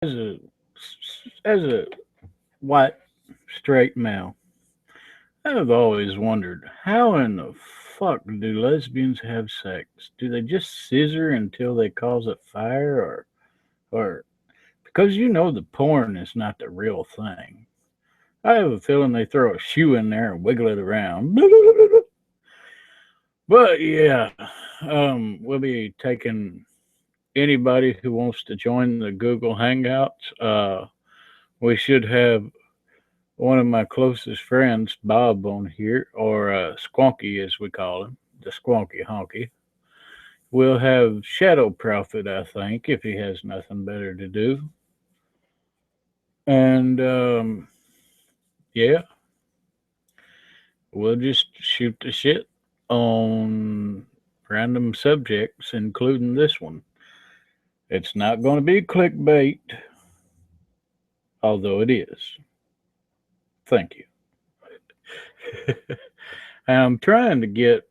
as a white straight male, I've always wondered how in the fuck do lesbians have sex? Do they just scissor until they cause a fire, or because you know the porn is not the real thing? I have a feeling they throw a shoe in there and wiggle it around. But yeah, we'll be taking anybody who wants to join the Google Hangouts. We should have one of my closest friends, Bob, on here, or Squonky as we call him, the Squonky Honky. We'll have Shadow Prophet, I think, if he has nothing better to do. And yeah, we'll just shoot the shit on random subjects, including this one. It's not going to be clickbait, although it is. Thank you. I'm trying to get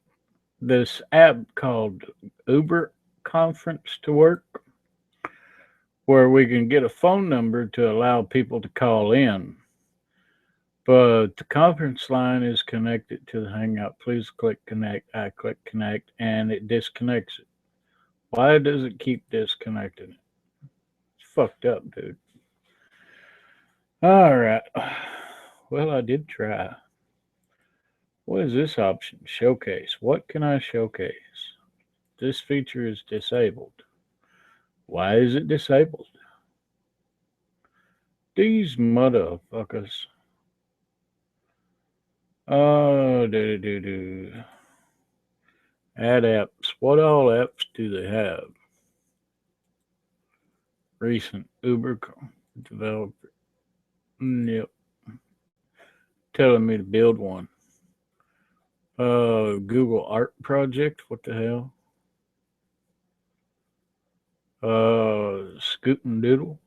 this app called Uber Conference to work, where we can get a phone number to allow people to call in. But the conference line is connected to the Hangout. Please click connect. I click connect and it disconnects it. Why does it keep disconnecting it? It's fucked up, dude. All right. Well, I did try. What is this option? Showcase. What can I showcase? This feature is disabled. Why is it disabled? These motherfuckers. Oh, do. Add apps. What all apps do they have? Recent Uber developer. Yep. Telling me to build one. Google Art Project. What the hell? Scoot and Doodle.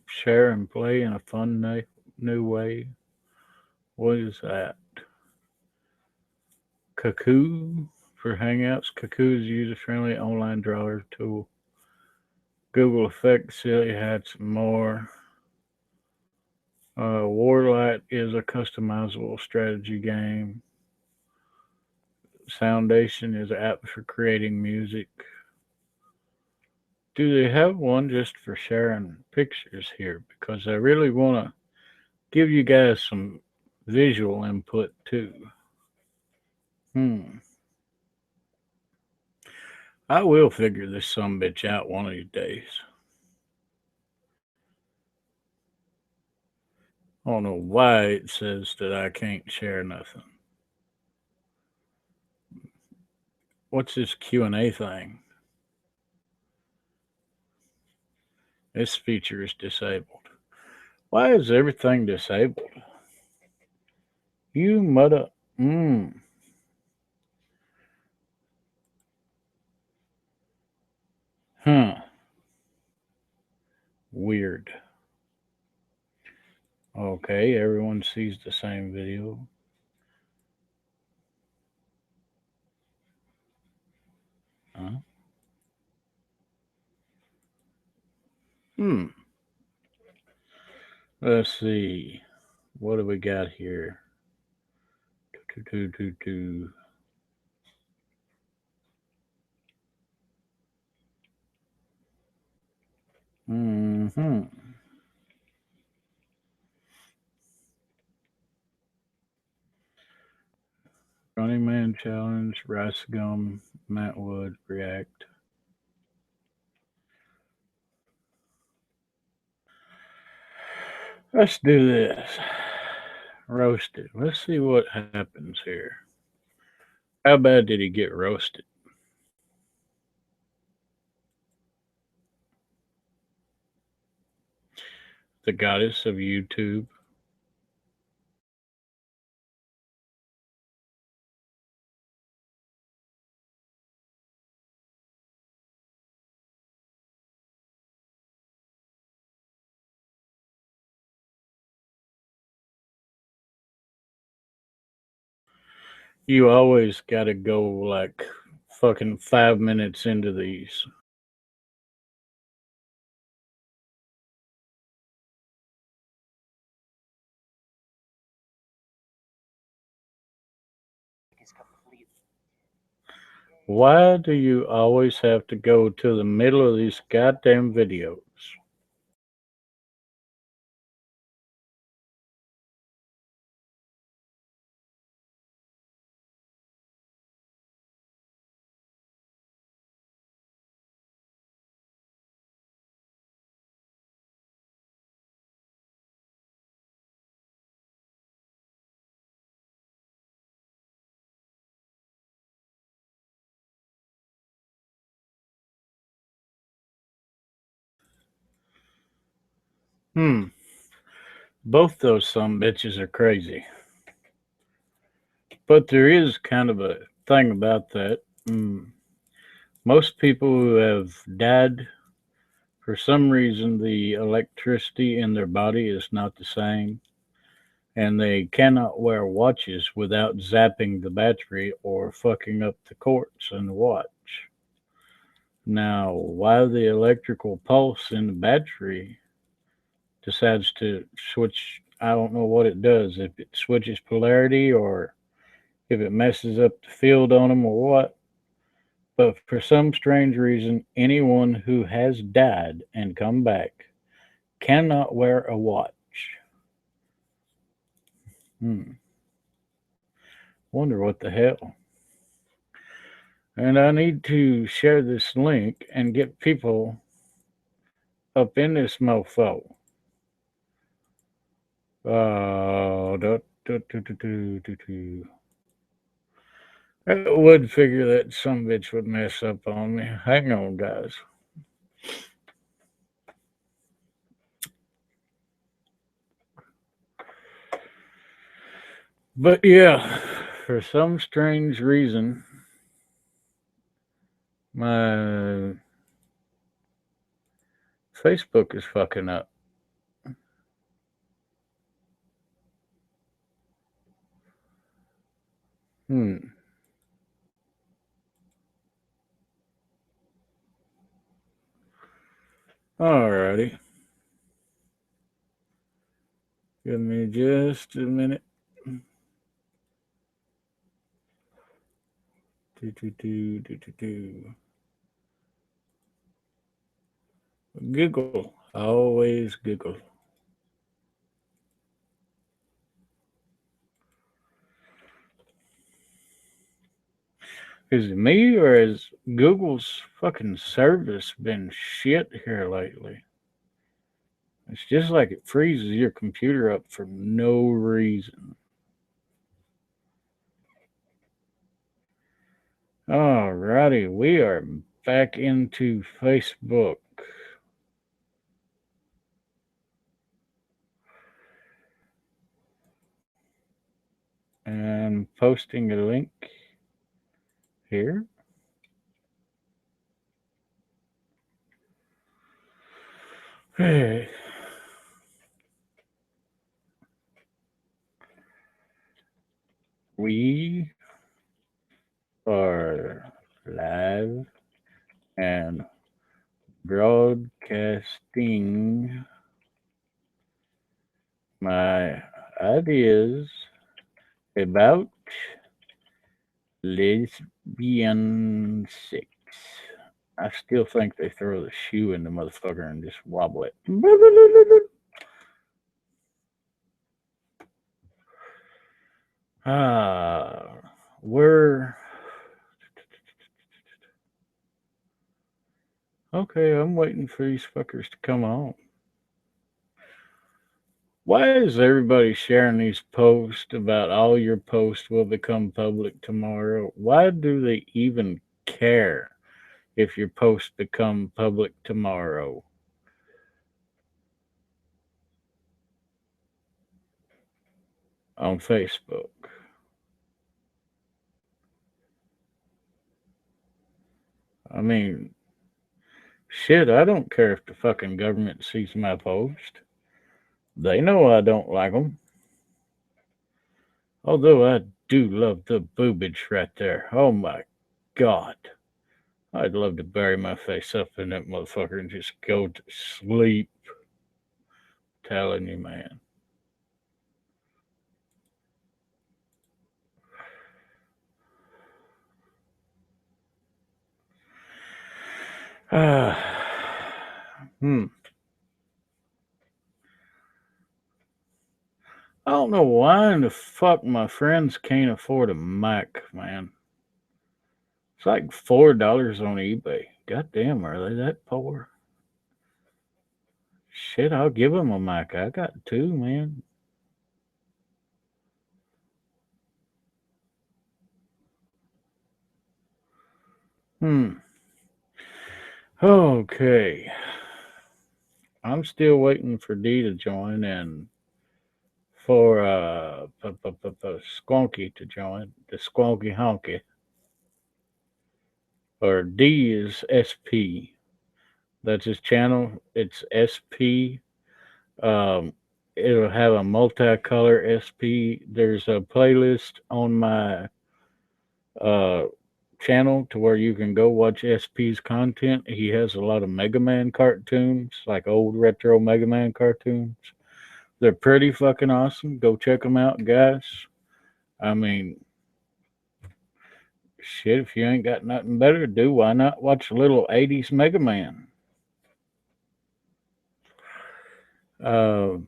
Share and play in a fun new way. What is that? Kakoo for Hangouts. Kakoo is a user-friendly online drawer tool. Google Effects, Silly Hats, and more. Warlight is a customizable strategy game. Foundation is an app for creating music. Do they have one just for sharing pictures here? Because I really want to give you guys some visual input too. Hmm. I will figure this some bitch out one of these days. I don't know why it says that I can't share nothing. What's this Q&A thing? This feature is disabled. Why is everything disabled? You mother. Mmm. Huh. Weird. Okay, everyone sees the same video. Huh? Hmm. Let's see. What do we got here? Do. Mm-hmm. Running Man Challenge, Rice Gum, Matt Wood, React. Let's do this. Roasted. Let's see what happens here. How bad did he get roasted? The goddess of YouTube. You always gotta go like fucking 5 minutes into these. Why do you always have to go to the middle of these goddamn videos? Hmm. Both those some bitches are crazy. But there is kind of a thing about that. Most people who have died, for some reason, the electricity in their body is not the same, and they cannot wear watches without zapping the battery or fucking up the quartz in the watch. Now, why the electrical pulse in the battery decides to switch, I don't know what it does, if it switches polarity or if it messes up the field on them or what. But for some strange reason, anyone who has died and come back cannot wear a watch. Hmm. Wonder what the hell. And I need to share this link and get people up in this mofo. I would figure that some bitch would mess up on me. Hang on, guys. But yeah, for some strange reason, my Facebook is fucking up. Hmm. Alrighty. Give me just a minute. Do, do, do, do, do, do. Google. Always Google. Is it me or has Google's fucking service been shit here lately? It's just like it freezes your computer up for no reason. Alrighty, we are back into Facebook and posting a link here. Hey, we are live and broadcasting my ideas about lesbian sex. I still think they throw the shoe in the motherfucker and just wobble it. Ah, we're okay. I'm waiting for these fuckers to come on. Why is everybody sharing these posts about all your posts will become public tomorrow? Why do they even care if your posts become public tomorrow on Facebook? I mean, shit, I don't care if the fucking government sees my post. They know I don't like them. Although I do love the boobage right there. Oh my god. I'd love to bury my face up in that motherfucker and just go to sleep. Telling you, man. Hmm. I don't know why in the fuck my friends can't afford a Mac, man. It's like $4 on eBay. God damn, are they that poor? Shit, I'll give them a Mac. I got two, man. Hmm. Okay. I'm still waiting for D to join and for Squonky to join. The Squonky Honky. Or D is SP. That's his channel. It's SP. Um, it'll have a multicolor SP. There's a playlist on my uh, channel to where you can go watch SP's content. He has a lot of Mega Man cartoons, like old retro Mega Man cartoons. They're pretty fucking awesome. Go check them out, guys. I mean, shit, if you ain't got nothing better to do, why not watch a little 80s Mega Man? Uh,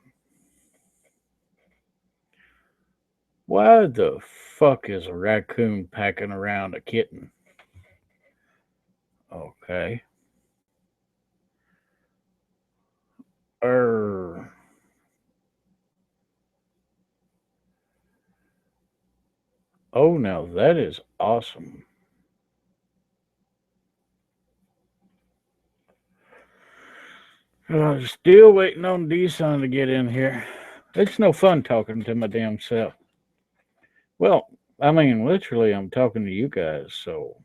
why the fuck is a raccoon packing around a kitten? Okay. Er. Oh, now that is awesome. Still waiting on D-Son to get in here. It's no fun talking to my damn self. Well, I mean, literally, I'm talking to you guys, so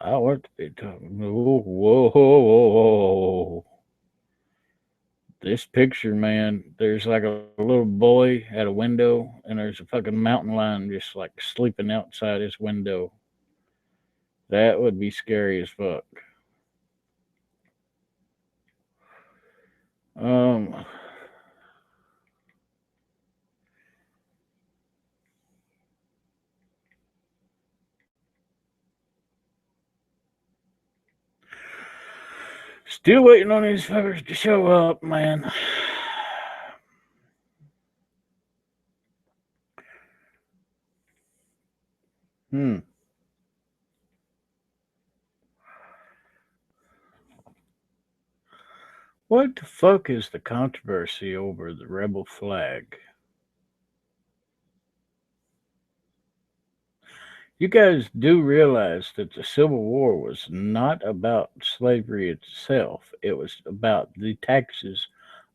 I want to be talking. Whoa, whoa, whoa, whoa. This picture, man, there's like a little boy at a window, and there's a fucking mountain lion just like sleeping outside his window. That would be scary as fuck. Um, Still waiting on these fuckers to show up, man. Hmm. What the fuck is the controversy over the rebel flag? You guys do realize that the Civil War was not about slavery itself. It was about the taxes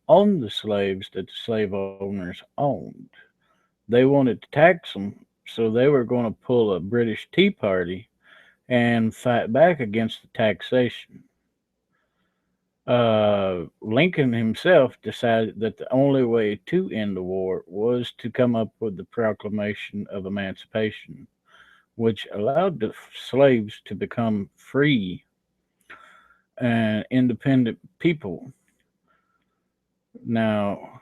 on the slaves that the slave owners owned. They wanted to tax them, so they were going to pull a British Tea Party and fight back against the taxation. Lincoln himself decided that the only way to end the war was to come up with the Proclamation of Emancipation, which allowed the slaves to become free and independent people. Now,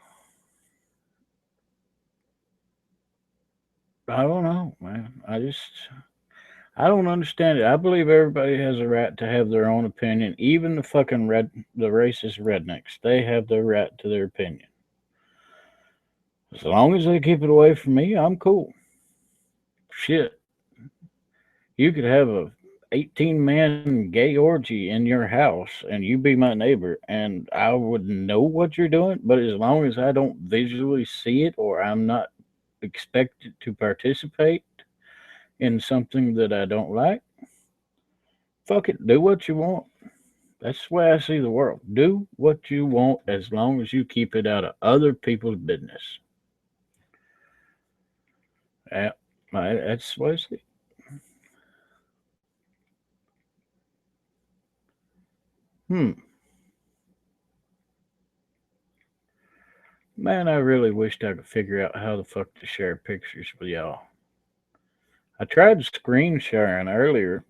I don't know, man. I don't understand it. I believe everybody has a right to have their own opinion. Even the fucking the racist rednecks, they have their right to their opinion. As long as they keep it away from me, I'm cool. Shit, you could have a 18-man gay orgy in your house and you be my neighbor and I would know what you're doing, but as long as I don't visually see it or I'm not expected to participate in something that I don't like, fuck it, do what you want. That's the way I see the world. Do what you want as long as you keep it out of other people's business. Yeah, that's what I see. Hmm. Man, I really wished I could figure out how the fuck to share pictures with y'all. I tried screen sharing earlier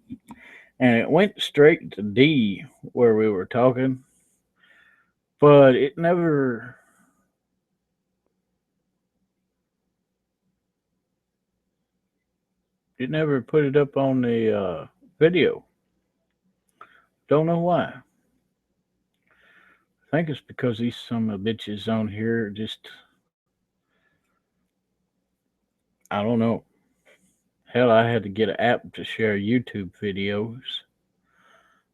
and it went straight to D where we were talking, but it never put it up on the video. Don't know why. I think it's because these some of the bitches on here just, I don't know. Hell, I had to get an app to share YouTube videos.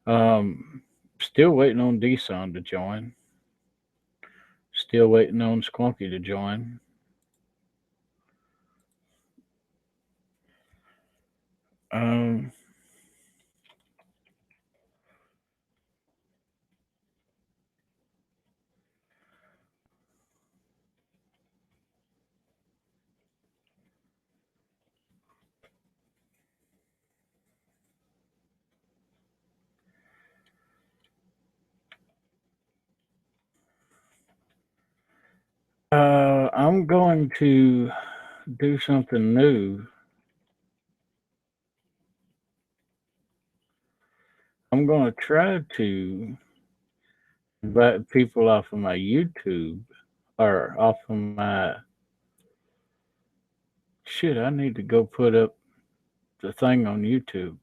Um, Still waiting on DSON to join. Still waiting on Squonky to join. Um, I'm going to do something new. I'm going to try to invite people off of my YouTube or off of my shit. I need to go put up the thing on YouTube.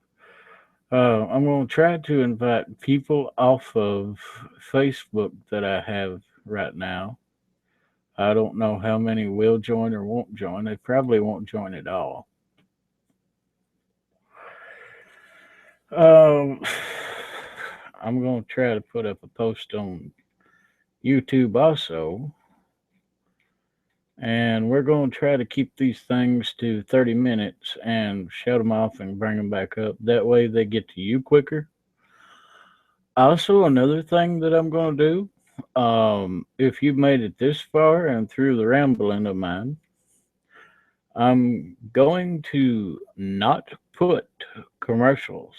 I'm going to try to invite people off of Facebook that I have right now. I don't know how many will join or won't join. They probably won't join at all. Um, I'm going to try to put up a post on YouTube also. And we're going to try to keep these things to 30 minutes and shut them off and bring them back up. That way they get to you quicker. Also, another thing that I'm going to do, if you've made it this far and through the rambling of mine, I'm going to not put commercials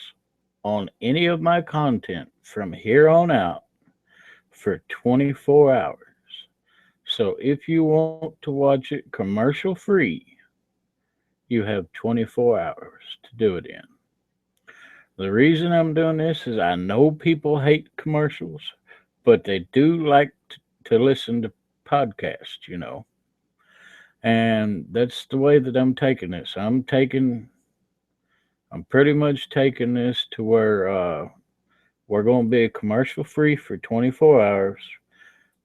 on any of my content from here on out for 24 hours. So if you want to watch it commercial free, you have 24 hours to do it in. The reason I'm doing this is I know people hate commercials, but they do like to listen to podcasts. And that's the way that I'm taking this. I'm pretty much taking this to where we're going to be commercial free for 24 hours.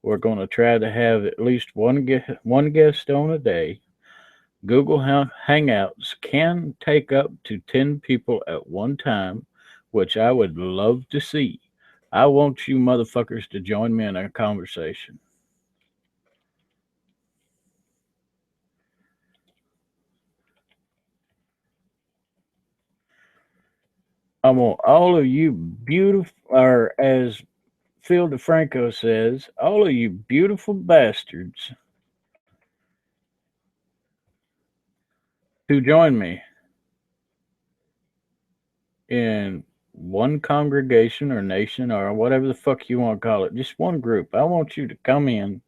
We're going to try to have at least one guest on a day. Google Hangouts can take up to 10 people at one time, which I would love to see. I want you motherfuckers to join me in a conversation. I want all of you beautiful, or as Phil DeFranco says, all of you beautiful bastards to join me in one congregation or nation or whatever the fuck you want to call it. Just one group. I want you to come in,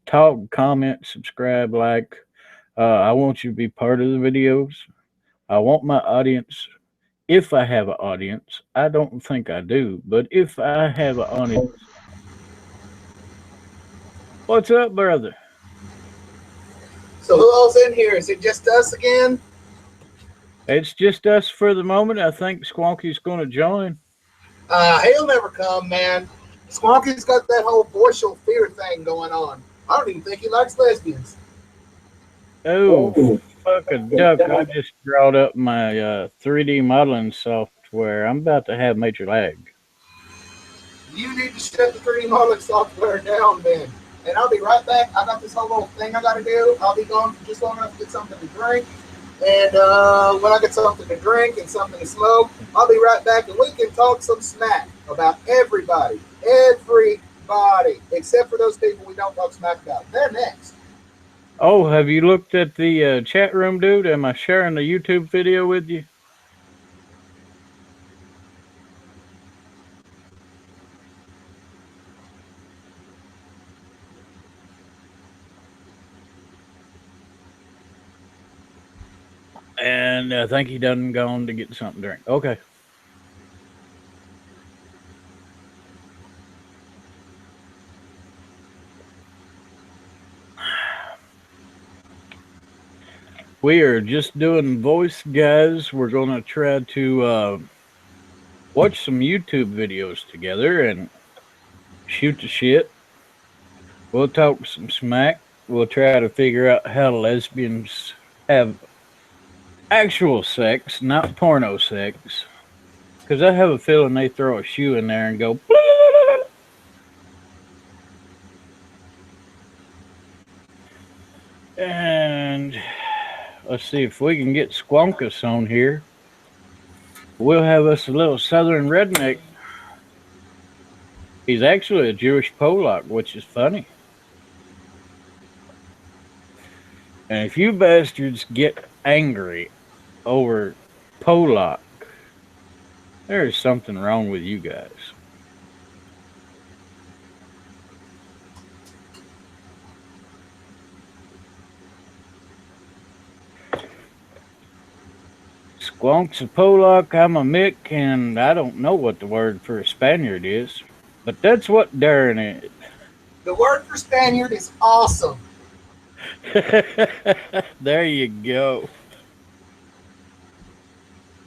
talk, comment, subscribe, like. I want you to be part of the videos. I want my audience, if I have an audience, I don't think I do, but if I have an audience, what's up, brother? So who else in here? Is it just us again? It's just us for the moment. I think Squonky's going to join. He'll never come, man. Squonky's got that whole voicial fear thing going on. I don't even think he likes lesbians. Oh, fuck a duck. I just brought up my 3D modeling software. I'm about to have major lag. You need to shut the 3D modeling software down, then. And I'll be right back. I got this whole little thing I got to do. I'll be gone for just long enough to get something to drink. And when I get something to drink and something to smoke, I'll be right back and we can talk some smack about everybody. Everybody. Except for those people we don't talk smack about. They're next. Oh, have you looked at the chat room, dude? Am I sharing the YouTube video with you? And I think he done gone to get something to drink. Okay. We are just doing voice, guys. We're going to try to watch some YouTube videos together and shoot the shit. We'll talk some smack. We'll try to figure out how lesbians have actual sex, not porno sex. Because I have a feeling they throw a shoe in there and go. And let's see if we can get Squonkus on here. We'll have us a little southern redneck. He's actually a Jewish Polak, which is funny. And if you bastards get angry over Polak, there is something wrong with you guys. Squonk's a Polak, I'm a Mick, and I don't know what the word for a Spaniard is, but that's what Darren is. The word for Spaniard is awesome. There you go.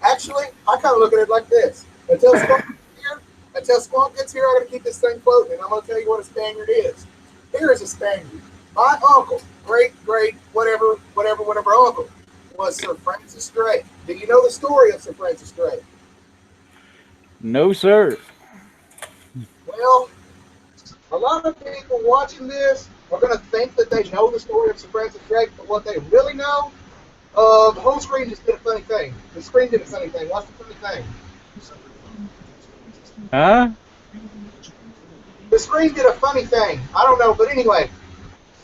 Actually, I kind of look at it like this. Until Squonk gets here, I'm going to keep this thing floating, and I'm going to tell you what a Spaniard is. Here is a Spaniard. My uncle, great, whatever uncle, was Sir Francis Drake. Do you know the story of Sir Francis Drake? No, sir. Well, a lot of people watching this are going to think that they know the story of Sir Francis Drake, but what they really know, the whole screen just did a funny thing. The screen did a funny thing. What's the funny thing? Huh? The screen did a funny thing. I don't know, but anyway,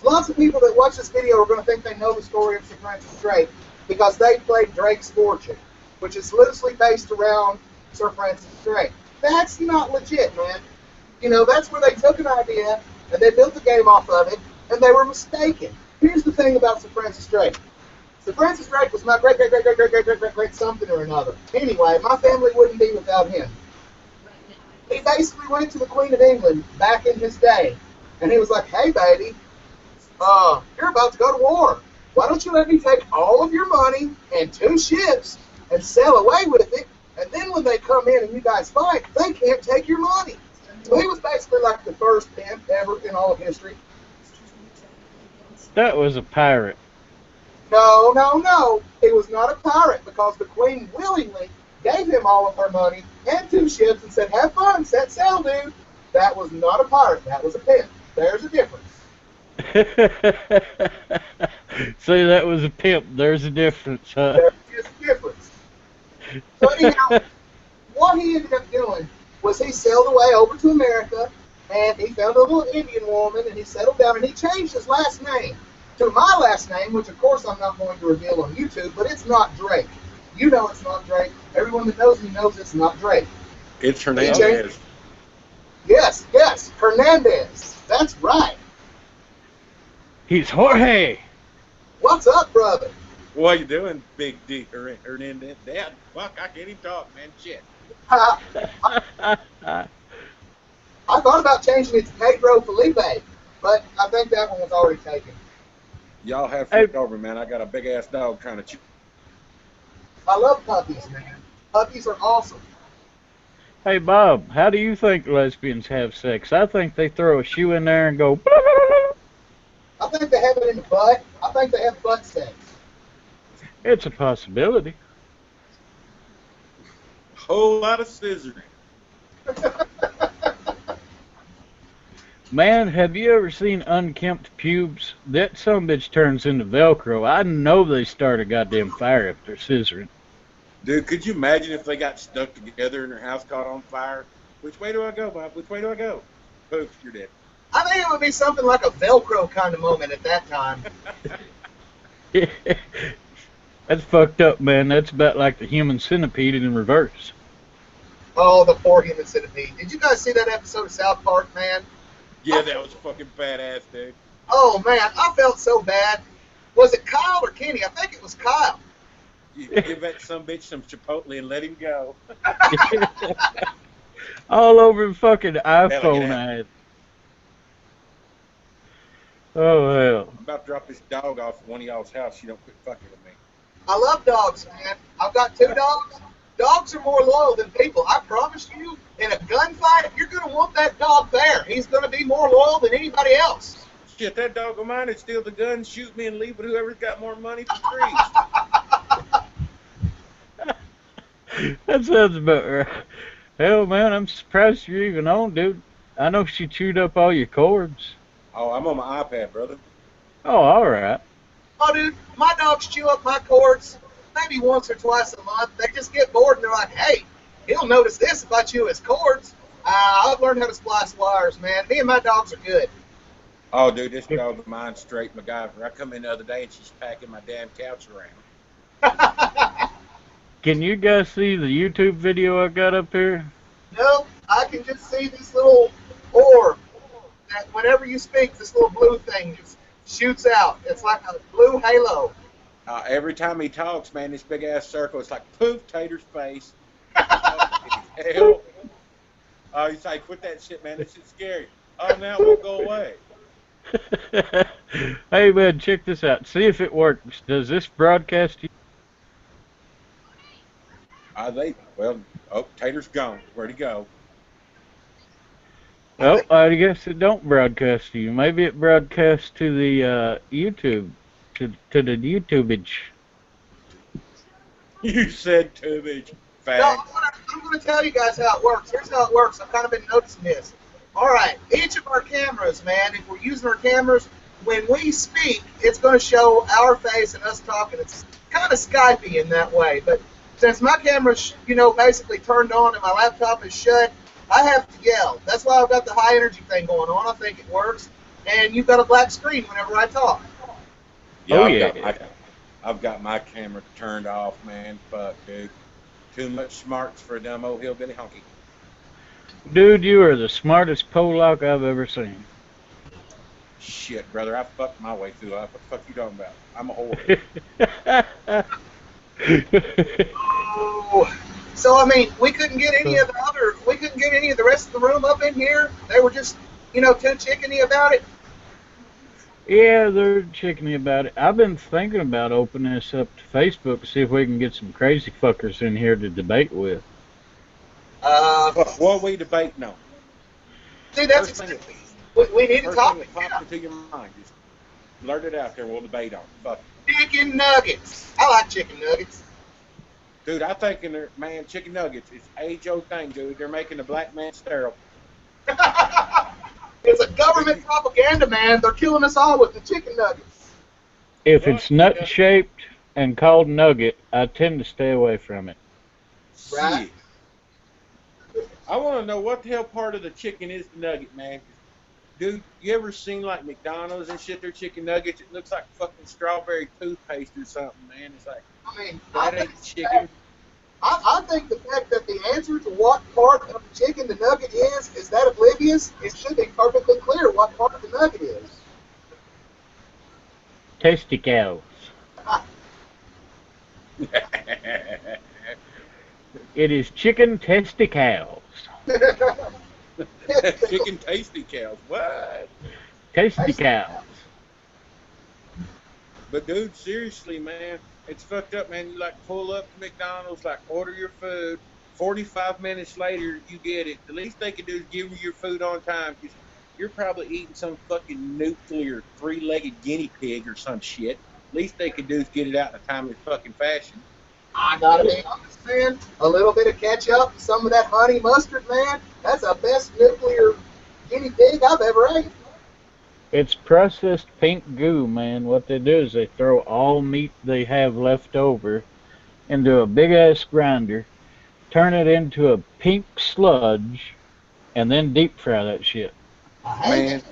lots of people that watch this video are going to think they know the story of Sir Francis Drake because they played Drake's Fortune, which is loosely based around Sir Francis Drake. That's not legit, man. You know, that's where they took an idea and they built a game off of it, and they were mistaken. Here's the thing about Sir Francis Drake. Sir Francis Drake was my great something or another. Anyway, my family wouldn't be without him. He basically went to the Queen of England back in his day, and he was like, hey, baby, you're about to go to war. Why don't you let me take all of your money and 2 ships and sail away with it, and then when they come in and you guys fight, they can't take your money. So he was basically like the first pimp ever in all of history. That was a pirate. No. He was not a pirate because the Queen willingly gave him all of her money and 2 ships and said, have fun, set sail, dude. That was not a pirate. That was a pimp. There's a difference. See, that was a pimp. There's a difference, huh? There's just a difference. So anyhow, what he ended up doing was he sailed away over to America, and he found a little Indian woman, and he settled down, and he changed his last name to my last name, which of course I'm not going to reveal on YouTube, but it's not Drake. You know it's not Drake. Everyone that knows me knows it's not Drake. It's Hernandez. Yes, Hernandez. That's right. He's Jorge. What's up, brother? What you doing, Big D Hernandez? Dad, fuck, I can't even talk, man. Shit. I thought about changing it to Pedro Felipe, but I think that one was already taken. Y'all have flipped over, man. I got a big-ass dog trying to chew. I love puppies, man. Puppies are awesome. Hey, Bob, how do you think lesbians have sex? I think they throw a shoe in there and go. Blah, blah, blah, blah. I think they have it in the butt. I think they have butt sex. It's a possibility. Whole lot of scissoring. Man, have you ever seen unkempt pubes? That sumbitch turns into Velcro. I know they start a goddamn fire if they're scissoring. Dude, could you imagine if they got stuck together and their house caught on fire? Which way do I go, Bob? Which way do I go? Poof, you're dead. I think it would be something like a Velcro kind of moment at that time. That's fucked up, man. That's about like the human centipede in reverse. Oh, the poor human centipede. Did you guys see that episode of South Park, man? Yeah, that was fucking badass, dude. Oh, man, I felt so bad. Was it Kyle or Kenny? I think it was Kyle. You give that sumbitch some Chipotle and let him go. All over the fucking iPhone ad. Oh, hell. I'm about to drop this dog off at one of y'all's house. You don't quit fucking with me. I love dogs, man. I've got 2 dogs. Dogs are more loyal than people. I promise you, in a gunfight, you're going to want that dog there. He's going to be more loyal than anybody else. Shit, that dog of mine would steal the gun, shoot me, and leave it whoever's got more money for free. That sounds about right. Hell, man, I'm surprised you're even on, dude. I know she chewed up all your cords. Oh, I'm on my iPad, brother. Oh, all right. Oh, dude, my dogs chew up my cords maybe once or twice a month. They just get bored and they're like, hey, he'll notice this if I chew his cords. I've learned how to splice wires, man. Me and my dogs are good. Oh, dude, this dog of mine's straight MacGyver. I come in the other day and she's packing my damn couch around. Can you guys see the YouTube video I got up here? No, I can just see this little orb that whenever you speak, this little blue thing just shoots out. It's like a blue halo. Every time he talks, man, this big ass circle, it's like poof, Tater's face. Hell. Oh, he's like, quit that shit, man. This shit's scary. Oh, now it won't go away. Hey, man, check this out. See if it works. Does this broadcast you? Tater's gone. Where'd he go? Oh, I guess it don't broadcast to you. Maybe it broadcasts to the YouTube, to the YouTubeage. You said tubage. No, Fact. I'm going to tell you guys how it works. Here's how it works. I've kind of been noticing this. All right, each of our cameras, man, if we're using our cameras, when we speak, it's going to show our face and us talking. It's kind of Skypey in that way. But since my camera's, basically turned on and my laptop is shut, I have to yell. That's why I've got the high energy thing going on. I think it works. And you've got a black screen whenever I talk. Yeah, I've got my camera turned off, man. Fuck, dude. Too much smarts for a dumb old hillbilly honky. Dude, you are the smartest Polak I've ever seen. Shit, brother, I fucked my way through life. What the fuck you talking about? I'm a whore. Oh. So, I mean, we couldn't get any of the rest of the room up in here. They were just, too chickeny about it. Yeah, they're chickeny about it. I've been thinking about opening this up to Facebook to see if we can get some crazy fuckers in here to debate with. What we debating on? See, that's exactly. We need a First thing topic. that pops into your mind, just blurt it out there and we'll debate on it. Fuck it. Chicken nuggets. I like chicken nuggets. Dude, I'm thinking, man, chicken nuggets. It's age-old thing, dude. They're making the black man sterile. It's a government propaganda, man. They're killing us all with the chicken nuggets. If it's nut shaped and called nugget, I tend to stay away from it. Right. Shit. I want to know what the hell part of the chicken is the nugget, man. Dude, you ever seen like McDonald's and shit, their chicken nuggets? It looks like fucking strawberry toothpaste or something, man. It's like, I mean, that ain't chicken. I think the fact that the answer to what part of the chicken the nugget is that oblivious, it should be perfectly clear what part of the nugget is. Testicles. It is chicken testicles. Chicken tasty cows. What? Testicles. But dude, seriously, man, it's fucked up, man. You like pull up to McDonald's, like order your food. 45 minutes later, you get it. The least they can do is give you your food on time. Cause you're probably eating some fucking nuclear three-legged guinea pig or some shit. Least they can do is get it out in a timely fucking fashion. I gotta be honest, man. A little bit of ketchup, some of that honey mustard, man. That's the best nuclear guinea pig I've ever ate. It's processed pink goo, man. What they do is they throw all meat they have left over into a big-ass grinder, turn it into a pink sludge, and then deep fry that shit. Man.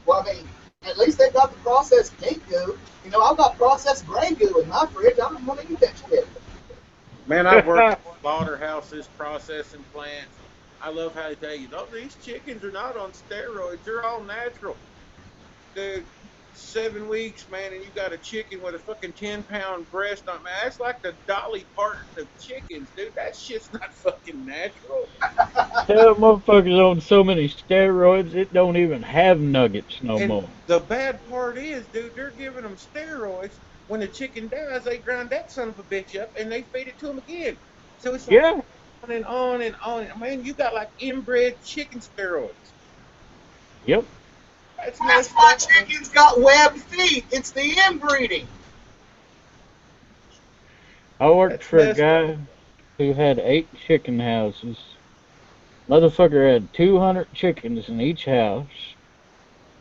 Well, I mean, at least they got the processed pink goo. I've got processed gray goo in my fridge. I don't want to eat that shit. Man, I worked in slaughterhouses, processing plants. I love how they tell you, oh, these chickens are not on steroids. They're all natural. Dude, 7 weeks, man, and you got a chicken with a fucking 10-pound breast on. Man, that's like the Dolly Parton of chickens, dude. That shit's not fucking natural. Hell, motherfuckers on so many steroids, it don't even have nuggets no And more. the bad part is, dude, they're giving them steroids. When the chicken dies, they grind that son of a bitch up and they feed it to them again. So it's like Yeah. on and on and on. Man, you got like inbred chicken steroids. Yep. That's That's messed why up, man. chickens got webbed feet. It's the inbreeding. I worked That's for a messed up. guy who had 8 chicken houses. Motherfucker had 200 chickens in each house,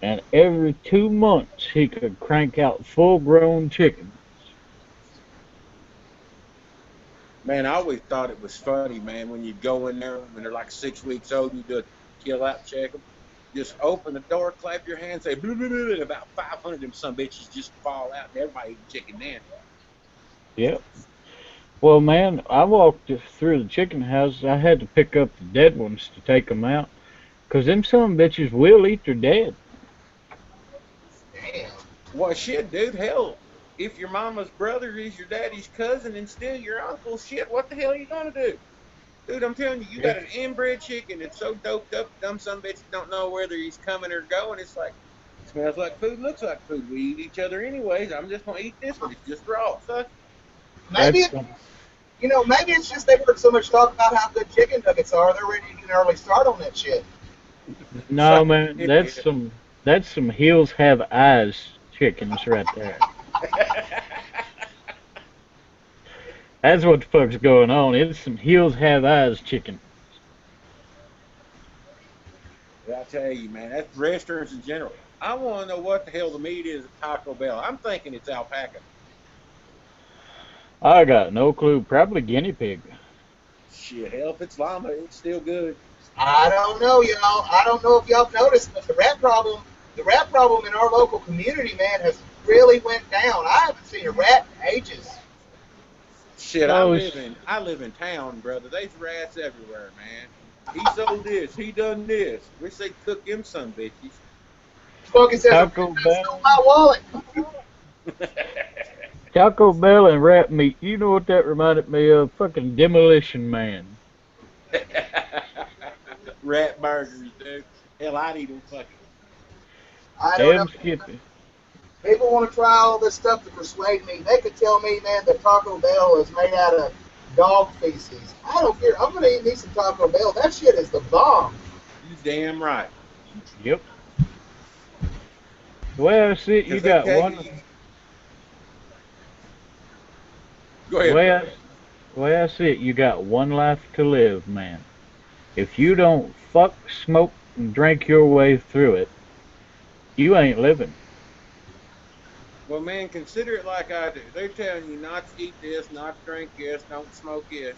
and every 2 months he could crank out full-grown chickens. Man, I always thought it was funny, man, when you'd go in there when they're like 6 weeks old and you do a kill out check them. Just open the door, clap your hands, say blah, blah, blah, and about 500 of them some bitches just fall out and everybody eating chicken then. Yep. Well, man, I walked through the chicken houses. I had to pick up the dead ones to take them out, 'cause them some bitches will eat their dead. Damn. Well, shit, dude, hell, if your mama's brother is your daddy's cousin and still your uncle, shit, what the hell are you gonna do? Dude, I'm telling you, you Yeah. got an inbred chicken that's so doped up, dumb some bitches don't know whether he's coming or going. It's like, smells like food, looks like food. We eat each other anyways. I'm just gonna eat this one. It's just raw. Fuck. Maybe That's it, maybe it's just they've heard so much talk about how good chicken nuggets are. They're ready to get an early start on that shit. no, man. Yeah. That's some heels have eyes chickens right there. That's what the fuck's going on. It's some heels have eyes chicken. I tell you, man, that's restaurants in general. I want to know what the hell the meat is at Taco Bell. I'm thinking it's alpaca. I got no clue. Probably guinea pig. Shit, hell, if it's llama, it's still good. I don't know, y'all. I don't know if y'all have noticed, but the rat problem in our local community, man, has really went down. I haven't seen a rat in ages. Shit, Oh, I live in town, brother. There's rats everywhere, man. He sold this. He done this. Wish they'd cook them some bitches. Smokey says, a rat Taco done stole Bell. my wallet. Taco Bell and rat meat. You know what that reminded me of? Fucking Demolition Man. Rat burgers, dude. Hell, I'd eat them fucking. I don't know. Damn Skippy. People want to try all this stuff to persuade me. They could tell me, man, that Taco Bell is made out of dog feces. I don't care. I'm going to eat me some Taco Bell. That shit is the bomb. You damn right. Yep. The way I see it, you Because they got tell one. you. Go The ahead, way bro. I see it, you got one life to live, man. If you don't fuck, smoke, and drink your way through it, you ain't living. Well, man, consider it like I do. They're telling you not to eat this, not to drink this, don't smoke this.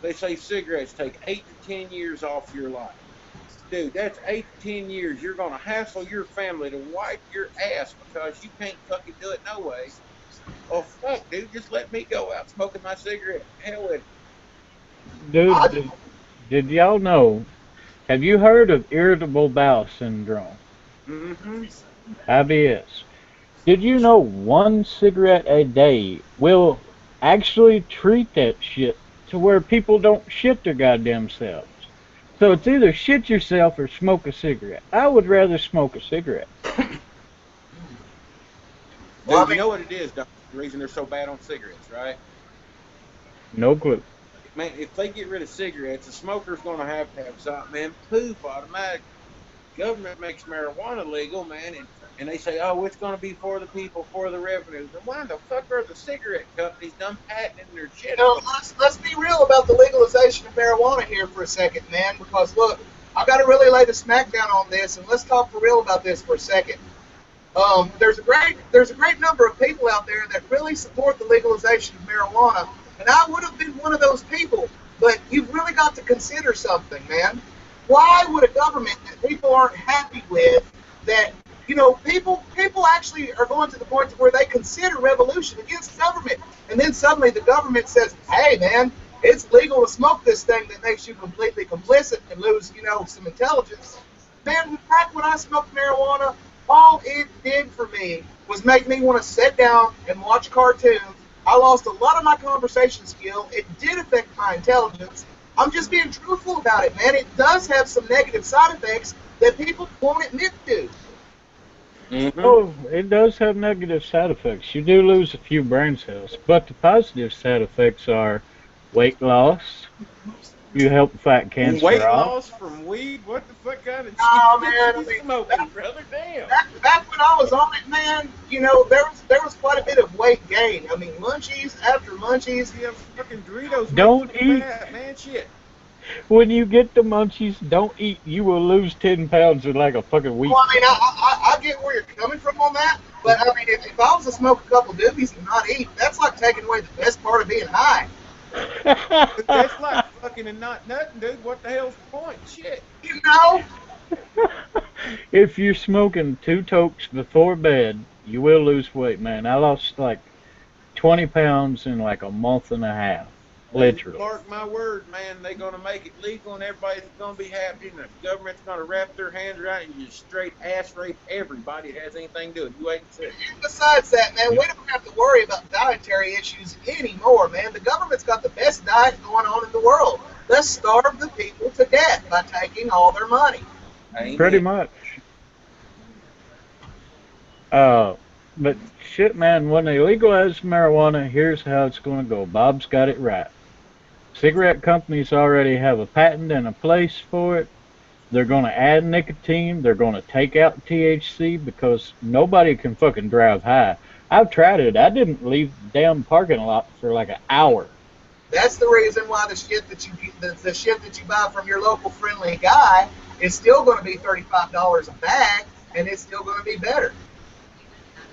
They say cigarettes take 8 to 10 years off your life. Dude, that's 8 to 10 years. You're gonna hassle your family to wipe your ass because you can't fucking do it no way. Oh fuck, dude, just let me go out smoking my cigarette. Hell with it. Dude, I, did y'all know? Have you heard of irritable bowel syndrome? Mm-hmm. IBS. Did you know one cigarette a day will actually treat that shit to where people don't shit their goddamn selves? So it's either shit yourself or smoke a cigarette. I would rather smoke a cigarette. well, Dude, I you mean, know what it is, don't you? The reason they're so bad on cigarettes, right? No clue. Man, if they get rid of cigarettes, the smoker's gonna have something, man. Poof, automatic. Government makes marijuana legal, man, and they say, oh, it's going to be for the people, for the revenue. Then why the fuck are the cigarette companies done patenting their shit for? let's be real about the legalization of marijuana here for a second, man, because look, I got to really lay the smackdown on this, and let's talk for real about this for a second. There's a great number of people out there that really support the legalization of marijuana, and I would have been one of those people. But you've really got to consider something, man. Why would a government that people aren't happy with, that people actually are going to the point to where they consider revolution against government, and then suddenly the government says, "Hey, man, it's legal to smoke this thing that makes you completely complicit and lose, some intelligence." Man, back when I smoked marijuana, all it did for me was make me want to sit down and watch cartoons. I lost a lot of my conversation skill. It did affect my intelligence. I'm just being truthful about it, man. It does have some negative side effects that people won't admit to. Mm-hmm. Oh, it does have negative side effects. You do lose a few brain cells, but the positive side effects are Weight loss. You help fight cancer Weight off. loss from weed? What the fuck kind of Oh shit man, you I mean, smoking, brother? Damn. back when I was on it, man, you know, there was quite a bit of weight gain. I mean, munchies after munchies. Yeah, fucking Doritos make Don't you eat. fat, man. Shit. When you get the munchies, don't eat. You will lose 10 pounds in like a fucking Well, week. I mean, I get where you're coming from on that, but I mean, if I was to smoke a couple doobies and not eat, that's like taking away the best part of being high. Dude, that's like fucking and not nothing, dude. What the hell's the point? Shit. You know? If you're smoking 2 tokes before bed, you will lose weight, man. I lost like 20 pounds in like a month and a half. Well, you Literally. mark my word, man. They're gonna make it legal, and everybody's gonna be happy, and the government's gonna wrap their hands around it and just straight ass rape everybody that has anything to do. You ain't sick. And besides that, man, Yep. we don't have to worry about dietary issues anymore, man. The government's got the best diet going on in the world. Let's starve the people to death by taking all their money. Pretty Amen. much. Uh, but shit, man, when they legalize marijuana, here's how it's going to go. Bob's got it right. Cigarette companies already have a patent and a place for it. They're going to add nicotine. They're going to take out THC because nobody can fucking drive high. I've tried it. I didn't leave the damn parking lot for like an hour. That's the reason why the shit that you buy from your local friendly guy is still going to be $35 a bag, and it's still going to be better.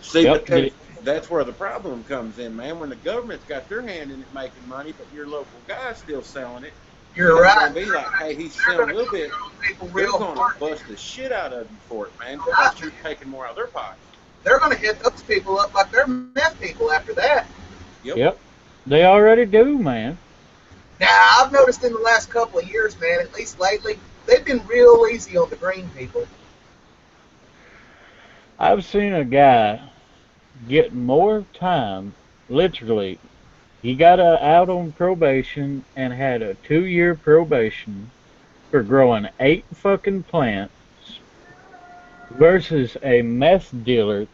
See, Yep. but that's where the problem comes in, man. When the government's got their hand in it making money, but your local guy's still selling it, You're it's right. gonna be like, hey, he's They're selling a going little bit. to people They're real gonna hard. bust the shit out of you for it, man, because you're taking more out of their pocket. They're going to hit those people up like they're meth people after that. Yep. Yep. They already do, man. Now, I've noticed in the last couple of years, man, at least lately, they've been real easy on the green people. I've seen a guy get more time, literally. He got out on probation and had a 2 year probation for growing 8 fucking plants versus a meth dealer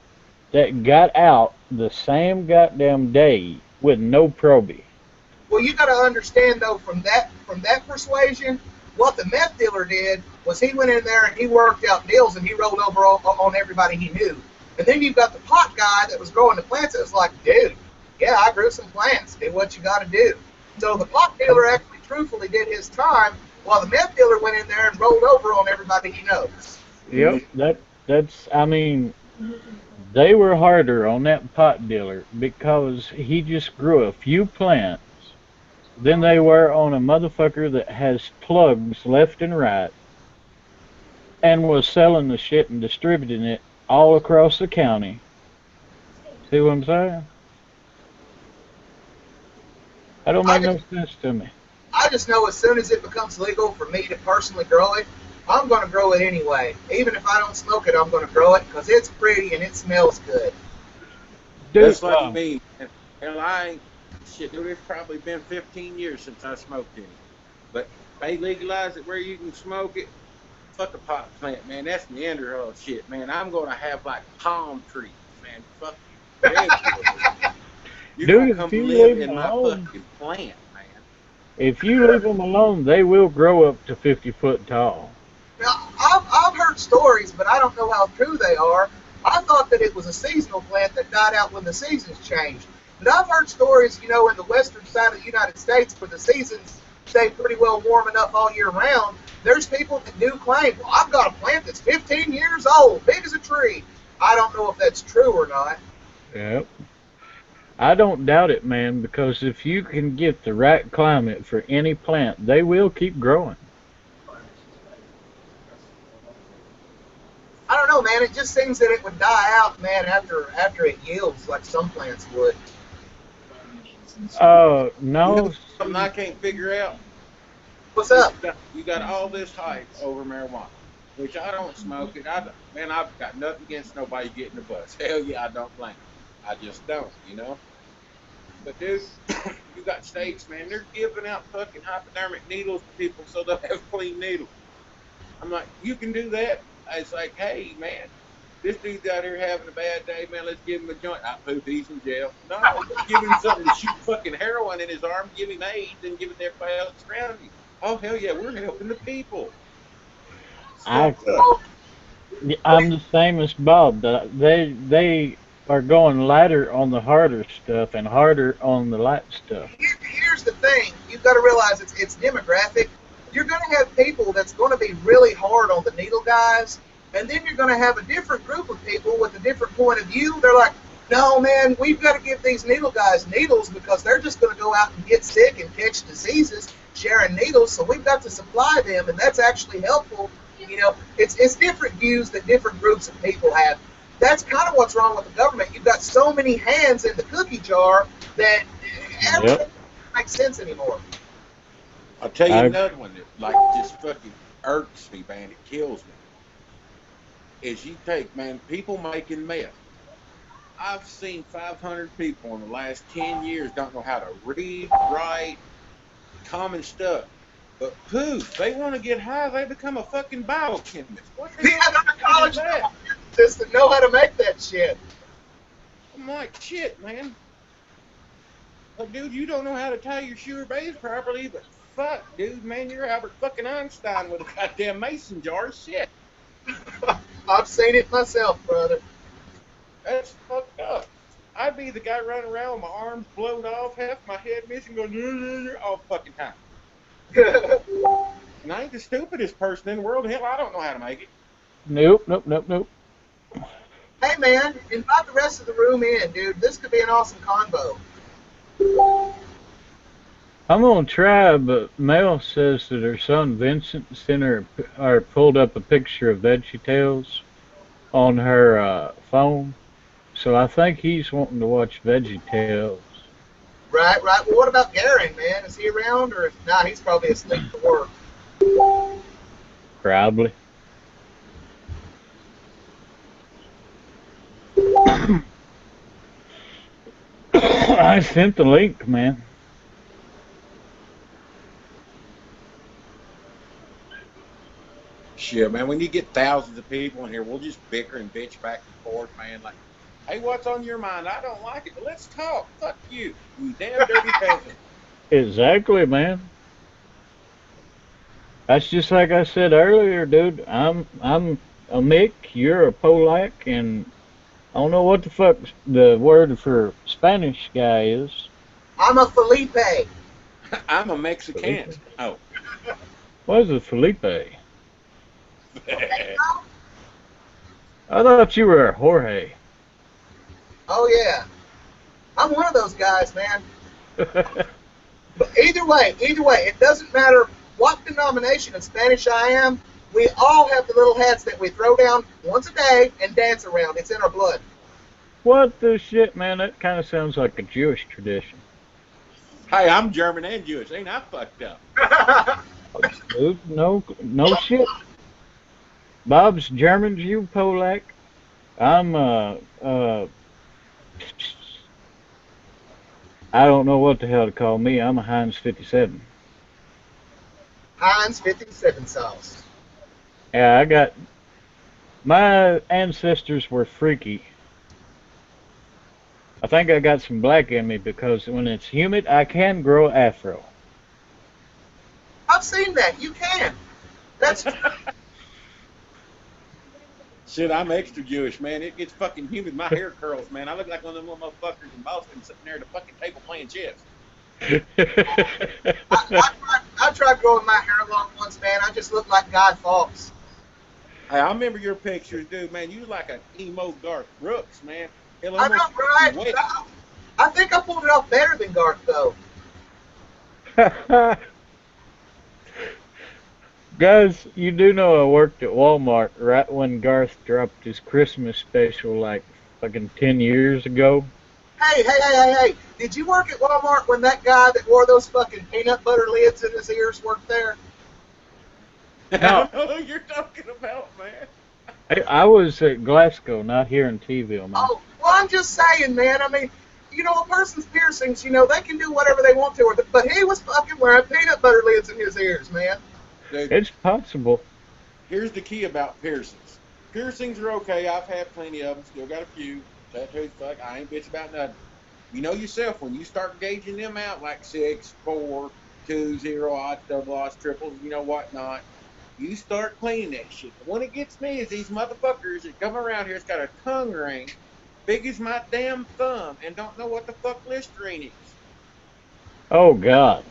that got out the same goddamn day with no probie. Well, you got to understand though, from that persuasion, what the meth dealer did was he went in there and he worked out deals and he rolled over on everybody he knew. And then you've got the pot guy that was growing the plants. That was like, dude, yeah, I grew some plants. Do what you got to do. So the pot dealer actually truthfully did his time, while the meth dealer went in there and rolled over on everybody he knows. Yep, that's I mean, they were harder on that pot dealer because he just grew a few plants than they were on a motherfucker that has plugs left and right and was selling the shit and distributing it all across the county. See what I'm saying? That don't I make just, no sense to me. I just know as soon as it becomes legal for me to personally grow it, I'm going to grow it anyway. Even if I don't smoke it, I'm going to grow it because it's pretty and it smells good. Dude, That's like me. And I ain't, shit, dude, it's probably been 15 years since I smoked any. But if they legalize it where you can smoke it, fuck a pot plant, man. That's Neanderthal shit, man. I'm going to have like palm trees, man. Fuck you. You're going dude, to come if you live leave in them my alone, fucking plant, man. if you leave them alone, they will grow up to 50 foot tall. Now, I've heard stories, but I don't know how true they are. I thought that it was a seasonal plant that died out when the seasons changed. But I've heard stories, you know, in the western side of the United States where the seasons stay pretty well warm enough all year round. There's people that do claim, well, I've got a plant that's 15 years old, big as a tree. I don't know if that's true or not. Yep. I don't doubt it, man, because if you can get the right climate for any plant, they will keep growing. I don't know, man. It just seems that it would die out, man, after it yields, like some plants would. You know No, something I can't figure out? What's up? You got all this hype over marijuana, which I don't smoke it. Man, I've got nothing against nobody getting the buzz. Hell yeah, I don't blame them. I just don't, you know? But dude, you got states, man, they're giving out fucking hypodermic needles to people so they'll have clean needles. I'm like, you can do that? It's like, hey, man, This dude's out here having a bad day, man. Let's give him a joint. I poop, he's in jail. No, let's give him something to shoot fucking heroin in his arm, give him AIDS, and give it to everybody else around him. Oh, hell yeah, we're helping the people. I'm the same as Bob. They are going lighter on the harder stuff and harder on the light stuff. Here's the thing: you've got to realize it's demographic. You're going to have people that's going to be really hard on the needle guys, and then you're going to have a different group of people with a different point of view. They're like, no, man, we've got to give these needle guys needles because they're just going to go out and get sick and catch diseases sharing needles, so we've got to supply them, and that's actually helpful. You know, it's different views that different groups of people have. That's kind of what's wrong with the government. You've got so many hands in the cookie jar that everything doesn't make sense anymore. I'll tell you another one that like just fucking irks me, man. It kills me. Is you take, man, people making meth. I've seen 500 people in the last 10 years don't know how to read, write, common stuff. But poof, they want to get high, they become a fucking biochemist. What the hell are college just to know how to make that shit. I'm like, shit, man. Like, dude, you don't know how to tie your shoe or base properly, but fuck, dude, man, you're Albert fucking Einstein with a goddamn mason jar of shit. I've seen it myself, brother. That's fucked up. I'd be the guy running around with my arms blown off, half my head missing, going all fucking time. And I ain't the stupidest person in the world. Hell, I don't know how to make it. Nope. Hey, man, invite the rest of the room in, dude. This could be an awesome convo. I'm gonna try, but Mel says that her son Vincent sent her or pulled up a picture of VeggieTales on her phone, so I think he's wanting to watch VeggieTales. Right. Well, what about Garen, man? Is he around, or nah? He's probably asleep for work. Probably. I sent the link, man. Shit, man, when you get thousands of people in here, we'll just bicker and bitch back and forth, man. Like, hey, what's on your mind? I don't like it, but let's talk. Fuck you, you damn dirty peasant. Exactly, man. That's just like I said earlier, dude. I'm a Mick, you're a Polak, and I don't know what the fuck the word for Spanish guy is. I'm a Felipe. I'm a Mexican. Felipe? Oh. What is a Felipe? I thought you were a Jorge. Oh, yeah. I'm one of those guys, man. But either way, it doesn't matter what denomination of Spanish I am. We all have the little hats that we throw down once a day and dance around. It's in our blood. What the shit, man? That kind of sounds like a Jewish tradition. Hey, I'm German and Jewish. Ain't I fucked up? Dude, no shit. Bob's German, you Polak. I'm I don't know what the hell to call me. I'm a Heinz 57. Heinz 57 sauce. Yeah, I got my ancestors were freaky. I think I got some black in me because when it's humid, I can grow afro. I've seen that. You can. That's Shit, I'm extra Jewish, man. It gets fucking humid. My hair curls, man. I look like one of them little motherfuckers in Boston sitting there at the fucking table playing chess. I tried growing my hair long once, man. I just looked like Guy Fawkes. Hey, I remember your pictures, dude, man. You like an emo Garth Brooks, man. I know, right? I think I pulled it off better than Garth, though. Guys, you do know I worked at Walmart right when Garth dropped his Christmas special like fucking 10 years ago. Hey. Did you work at Walmart when that guy that wore those fucking peanut butter lids in his ears worked there? No. I don't know who you're talking about, man. I was at Glasgow, not here in T-ville, man. Oh, well, I'm just saying, man. I mean, you know, a person's piercings, you know, they can do whatever they want to, but he was fucking wearing peanut butter lids in his ears, man. Dude, it's possible. Here's the key about piercings. Piercings are okay. I've had plenty of them. Still got a few. Tattoos, fuck. I ain't bitch about nothing. You know yourself when you start gauging them out like 6, 4, 2, 0, odds, double odds, triples, you know whatnot. You start cleaning that shit. The one that gets me is these motherfuckers that come around here. It's got a tongue ring big as my damn thumb and don't know what the fuck Listerine is. Oh God.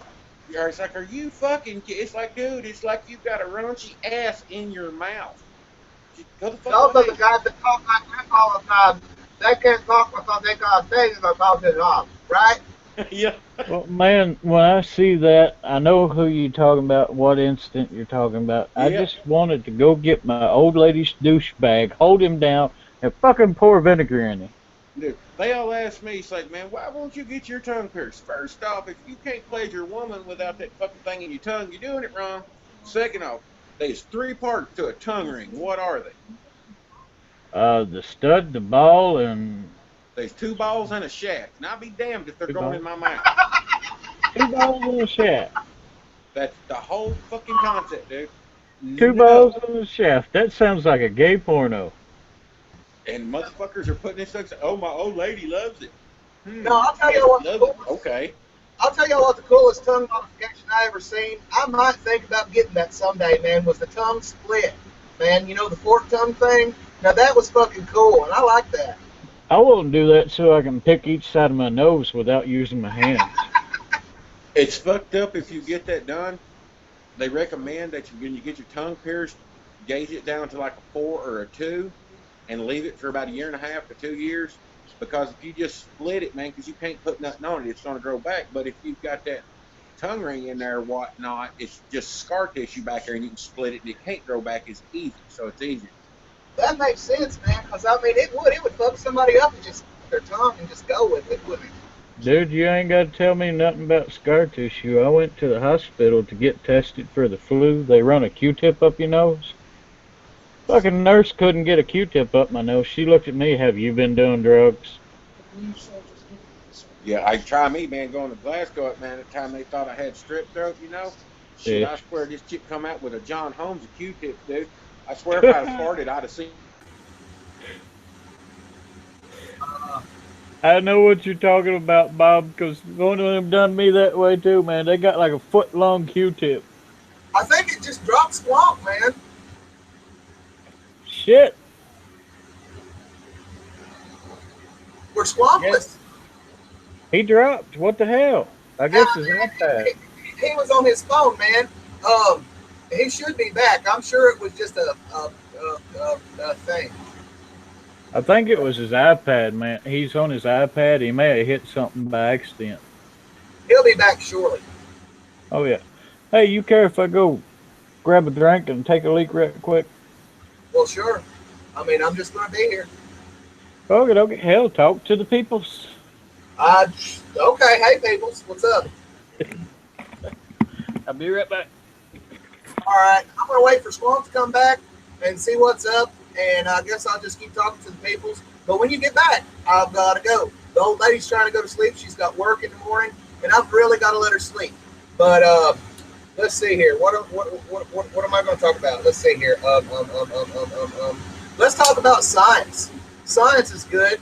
It's like, are you fucking? It's like, dude, it's like you've got a raunchy ass in your mouth. Just go the fuck Those are away. the guys that talk like this all the time. They can't talk because they got things about this off, right? Yeah. Well, man, when I see that, I know who you're talking about, what instant you're talking about. I Yeah. just wanted to go get my old lady's douchebag, hold him down, and fucking pour vinegar in him. Dude, they all ask me, it's like, man, why won't you get your tongue pierced? First off, if you can't pleasure a woman without that fucking thing in your tongue, you're doing it wrong. Second off, there's 3 parts to a tongue ring. What are they? The stud, the ball, and There's 2 balls and a shaft. And I'll be damned if they're two going balls, in my mouth. two balls and a shaft. That's the whole fucking concept, dude. Two No. balls and a shaft. That sounds like a gay porno. And motherfuckers are putting this stuff. Oh, my old lady loves it. No, I'll tell Yes, you what. she loves it. Okay. I'll tell you what the coolest tongue modification I ever seen. I might think about getting that someday, man. Was the tongue split, man? You know the fork tongue thing. Now that was fucking cool, and I like that. I won't do that so I can pick each side of my nose without using my hands. It's fucked up if you get that done. They recommend that when you get your tongue pierced, gauge it down to like a 4 or a 2 and leave it for about 1.5 to 2 years. Because if you just split it, man, because you can't put nothing on it, it's going to grow back. But if you've got that tongue ring in there or whatnot, it's just scar tissue back there and you can split it and it can't grow back as easy. So it's easy. That makes sense, man. Because I mean, it would fuck somebody up and just their tongue and just go with it, wouldn't it? Dude, you ain't got to tell me nothing about scar tissue. I went to the hospital to get tested for the flu. They run a Q-tip up your nose. Fucking nurse couldn't get a Q-tip up my nose. She looked at me, have you been doing drugs? Yeah, I try me, man, going to Glasgow, man, at the time they thought I had strep throat, you know? Shit, Yeah. I swear this chick come out with a John Holmes of Q-tips, dude. I swear if I'd have farted, I'd have seen. I know what you're talking about, Bob, because one of them done me that way too, man. They got like a foot-long Q-tip. I think it just dropped Squawk, man. Shit. We're Squawkless. Yes. He dropped. What the hell? I guess his iPad. He was on his phone, man. He should be back. I'm sure it was just a thing. I think it was his iPad, man. He's on his iPad. He may have hit something by accident. He'll be back shortly. Oh, yeah. Hey, you care if I go grab a drink and take a leak real quick? Well, sure. I mean, I'm just going to be here. Okay. Hell, talk to the peoples. Okay. Hey, peoples. What's up? I'll be right back. All right. I'm going to wait for Squawk to come back and see what's up. And I guess I'll just keep talking to the peoples. But when you get back, I've got to go. The old lady's trying to go to sleep. She's got work in the morning, and I've really got to let her sleep. But let's see here. What am I going to talk about? Let's see here. Let's talk about science. Science is good.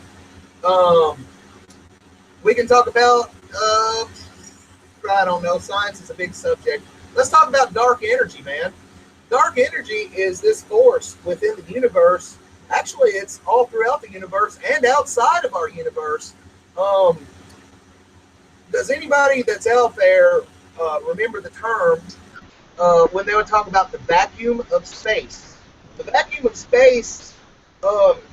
We can talk about I don't know. Science is a big subject. Let's talk about dark energy, man. Dark energy is this force within the universe. Actually, it's all throughout the universe and outside of our universe. Does anybody that's out there remember the term when they would talk about the vacuum of space? The vacuum of space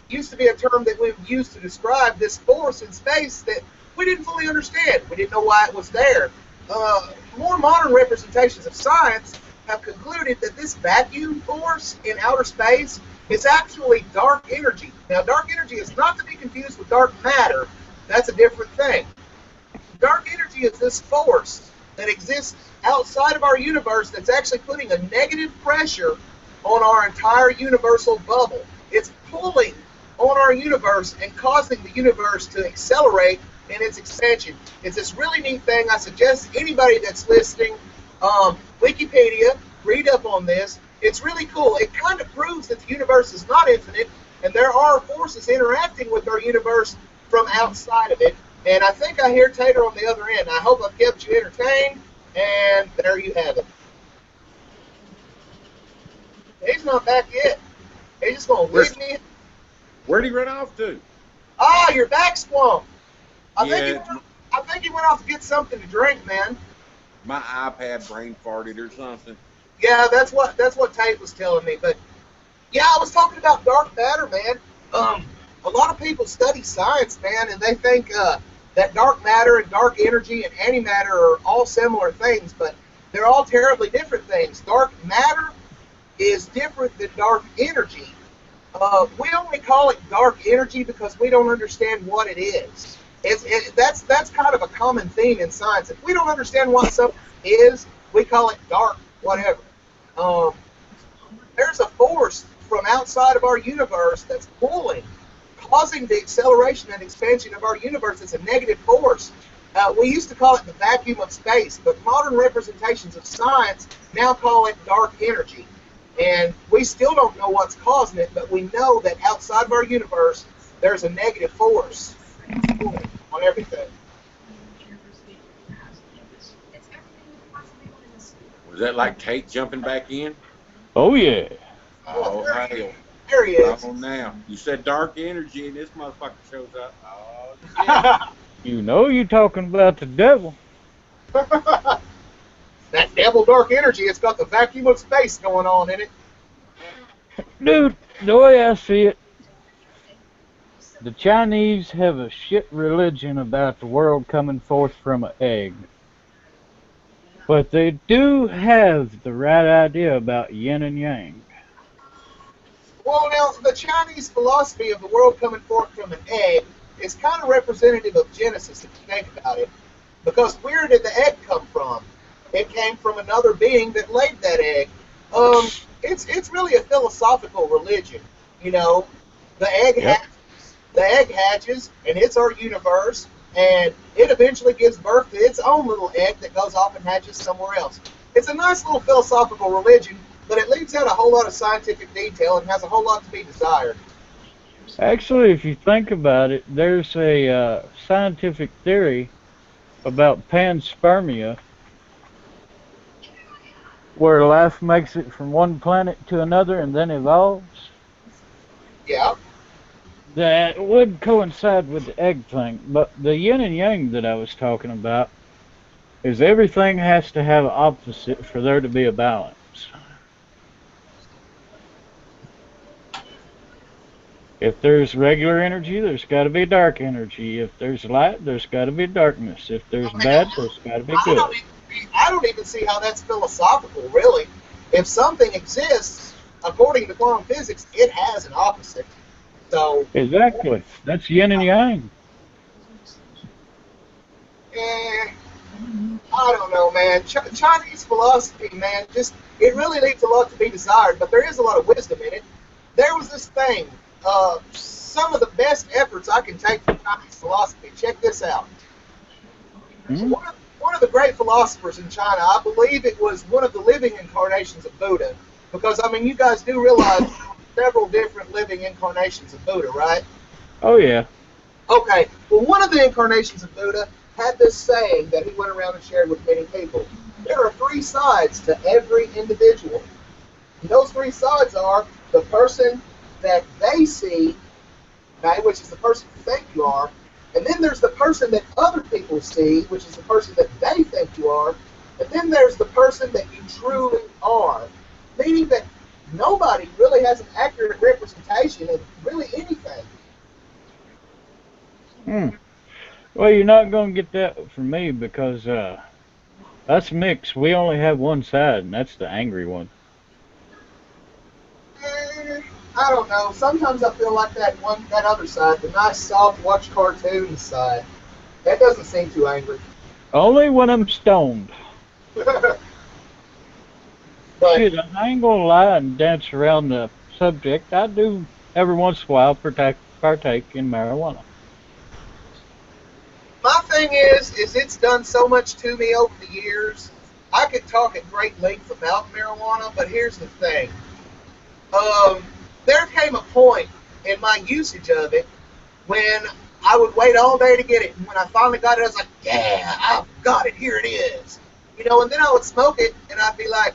used to be a term that we would use to describe this force in space that we didn't fully understand. We didn't know why it was there. More modern representations of science have concluded that this vacuum force in outer space is actually dark energy. Now, dark energy is not to be confused with dark matter. That's a different thing. Dark energy is this force that exists outside of our universe that's actually putting a negative pressure on our entire universal bubble. It's pulling on our universe and causing the universe to accelerate in its expansion. It's this really neat thing. I suggest anybody that's listening, Wikipedia, read up on this. It's really cool. It kind of proves that the universe is not infinite, and there are forces interacting with our universe from outside of it. And I think I hear Tater on the other end. I hope I've kept you entertained, and there you have it. He's not back yet. He's just going to leave me. Where'd he run off to? Ah, you're back, Swamp. I Yeah, think he went off to get something to drink, man. my iPad brain farted or something. Yeah, that's what Tate was telling me. But yeah, I was talking about dark matter, man. A lot of people study science, man, and they think that dark matter and dark energy and antimatter are all similar things, but they're all terribly different things. Dark matter is different than dark energy. We only call it dark energy because we don't understand what it is. That's kind of a common theme in science. If we don't understand what something is, we call it dark whatever. There's a force from outside of our universe that's pulling, causing the acceleration and expansion of our universe. It's a negative force. We used to call it the vacuum of space, but modern representations of science now call it dark energy. And we still don't know what's causing it, but we know that outside of our universe, there's a negative force on everything. Was that like Tate jumping back in? Oh, yeah. Oh, hell. There he is. Oh, now. You said dark energy, and this motherfucker shows up. Oh, shit. You know you're talking about the devil. That devil dark energy, it's got the vacuum of space going on in it. Dude, the way I see it, the Chinese have a shit religion about the world coming forth from an egg. But they do have the right idea about yin and yang. Well, now, the Chinese philosophy of the world coming forth from an egg is kind of representative of Genesis, if you think about it. Because where did the egg come from? It came from another being that laid that egg. It's really a philosophical religion. You know, the egg hatches, and it's our universe, and it eventually gives birth to its own little egg that goes off and hatches somewhere else. It's a nice little philosophical religion, but it leaves out a whole lot of scientific detail and has a whole lot to be desired. Actually, if you think about it, there's a scientific theory about panspermia, where life makes it from one planet to another and then evolves. Yeah. That would coincide with the egg thing, but the yin and yang that I was talking about is everything has to have an opposite for there to be a balance. If there's regular energy, there's got to be dark energy. If there's light, there's got to be darkness. If there's bad, there's got to be good. I don't even see how that's philosophical, really. If something exists, according to quantum physics, it has an opposite. So Exactly. That's yin and yang. I don't know, man. Chinese philosophy, man, it really leaves a lot to be desired, but there is a lot of wisdom in it. There was this thing, some of the best efforts I can take from Chinese philosophy. Check this out. Hmm? One of the great philosophers in China, I believe it was one of the living incarnations of Buddha, because, I mean, you guys do realize there are several different living incarnations of Buddha, right? Oh, yeah. Okay, well, one of the incarnations of Buddha had this saying that he went around and shared with many people. There are three sides to every individual. And those three sides are the person that they see, okay, which is the person you think you are, and then there's the person that other people see, which is the person that they think you are, and then there's the person that you truly are, meaning that nobody really has an accurate representation of really anything. Well, you're not going to get that from me because us mixed, we only have one side, and that's the angry one. I don't know. Sometimes I feel like that other side, the nice, soft, watch cartoons side. That doesn't seem too angry. Only when I'm stoned. But Shit, I ain't going to lie and dance around the subject. I do every once in a while partake in marijuana. my thing is it's done so much to me over the years. I could talk at great length about marijuana, but here's the thing. There came a point in my usage of it when I would wait all day to get it, and when I finally got it, I was like, yeah, I've got it, here it is. And then I would smoke it, and I'd be like,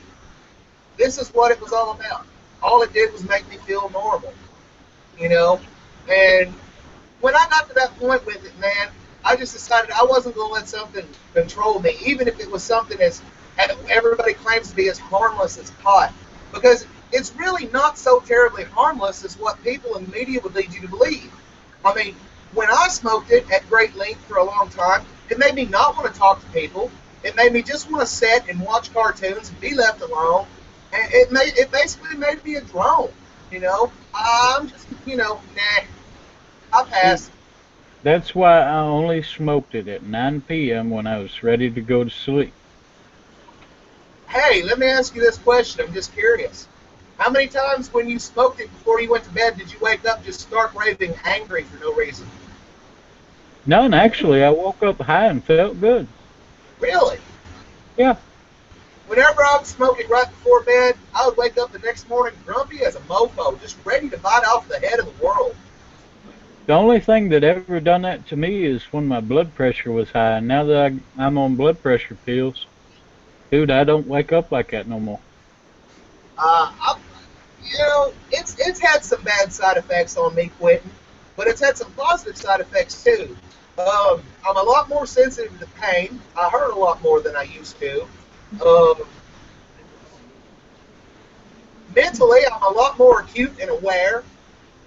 this is what it was all about. All it did was make me feel normal, you know? And when I got to that point with it, man, I just decided I wasn't going to let something control me, even if it was something as everybody claims to be as harmless as pot. Because it's really not so terribly harmless as what people in the media would lead you to believe. I mean, when I smoked it at great length for a long time, it made me not want to talk to people. It made me just want to sit and watch cartoons and be left alone. And it basically made me a drone. I'm just, nah, I passed. That's why I only smoked it at 9 p.m. when I was ready to go to sleep. Hey, let me ask you this question. I'm just curious. How many times when you smoked it before you went to bed did you wake up just stark raving angry for no reason? None, actually. I woke up high and felt good. Really? Yeah. Whenever I would smoke it right before bed, I would wake up the next morning grumpy as a mofo, just ready to bite off the head of the world. The only thing that ever done that to me is when my blood pressure was high. And now that I'm on blood pressure pills, dude, I don't wake up like that no more. It's had some bad side effects on me quitting, but it's had some positive side effects too. I'm a lot more sensitive to pain. I hurt a lot more than I used to. Um, Mentally, I'm a lot more acute and aware.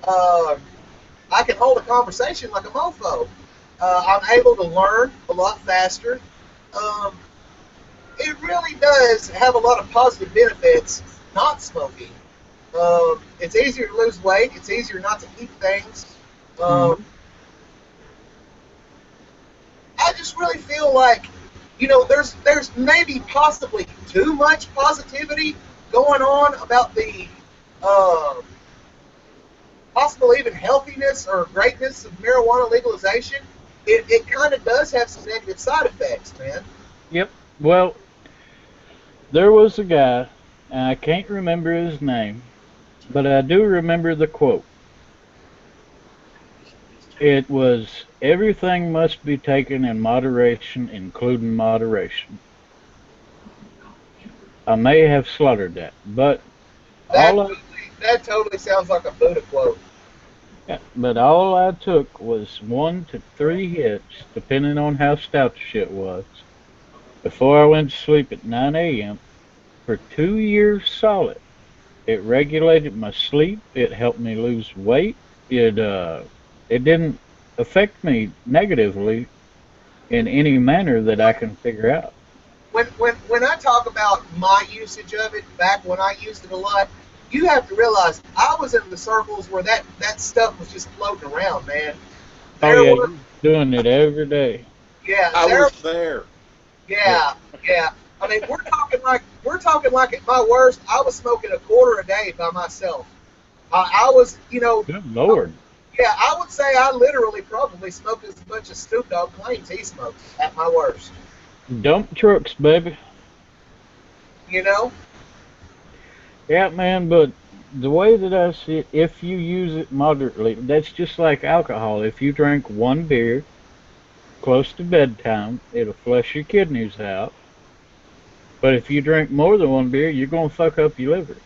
I can hold a conversation like a mofo. I'm able to learn a lot faster. Um, it really does have a lot of positive benefits not smoking. It's easier to lose weight. It's easier not to eat things. Um, I just really feel like, there's maybe possibly too much positivity going on about the uh, possible even healthiness or greatness of marijuana legalization. It kind of does have some negative side effects, man. Yep. Well, there was a guy, and I can't remember his name, but I do remember the quote. It was, everything must be taken in moderation, including moderation. I may have slaughtered that, but That all I, that totally sounds like a Buddha quote. yeah, but all I took was 1 to 3 hits, depending on how stout the shit was, before I went to sleep at 9 a.m. for 2 years solid. It regulated my sleep. It helped me lose weight. It didn't affect me negatively in any manner that I can figure out. When I talk about my usage of it back when I used it a lot, you have to realize I was in the circles where that stuff was just floating around, man. Oh There yeah, were, you're doing it every day. yeah, I there, was there. Yeah. yeah. I mean, we're talking like at my worst, I was smoking a quarter a day by myself. I was, Good Lord. yeah, I would say I literally probably smoked as much as Snoop Dogg claims he smoked at my worst. Dump trucks, baby. You know? Yeah, man, but the way that I see it, if you use it moderately, that's just like alcohol. If you drink one beer close to bedtime, it'll flush your kidneys out. But if you drink more than one beer, you're going to fuck up your liver.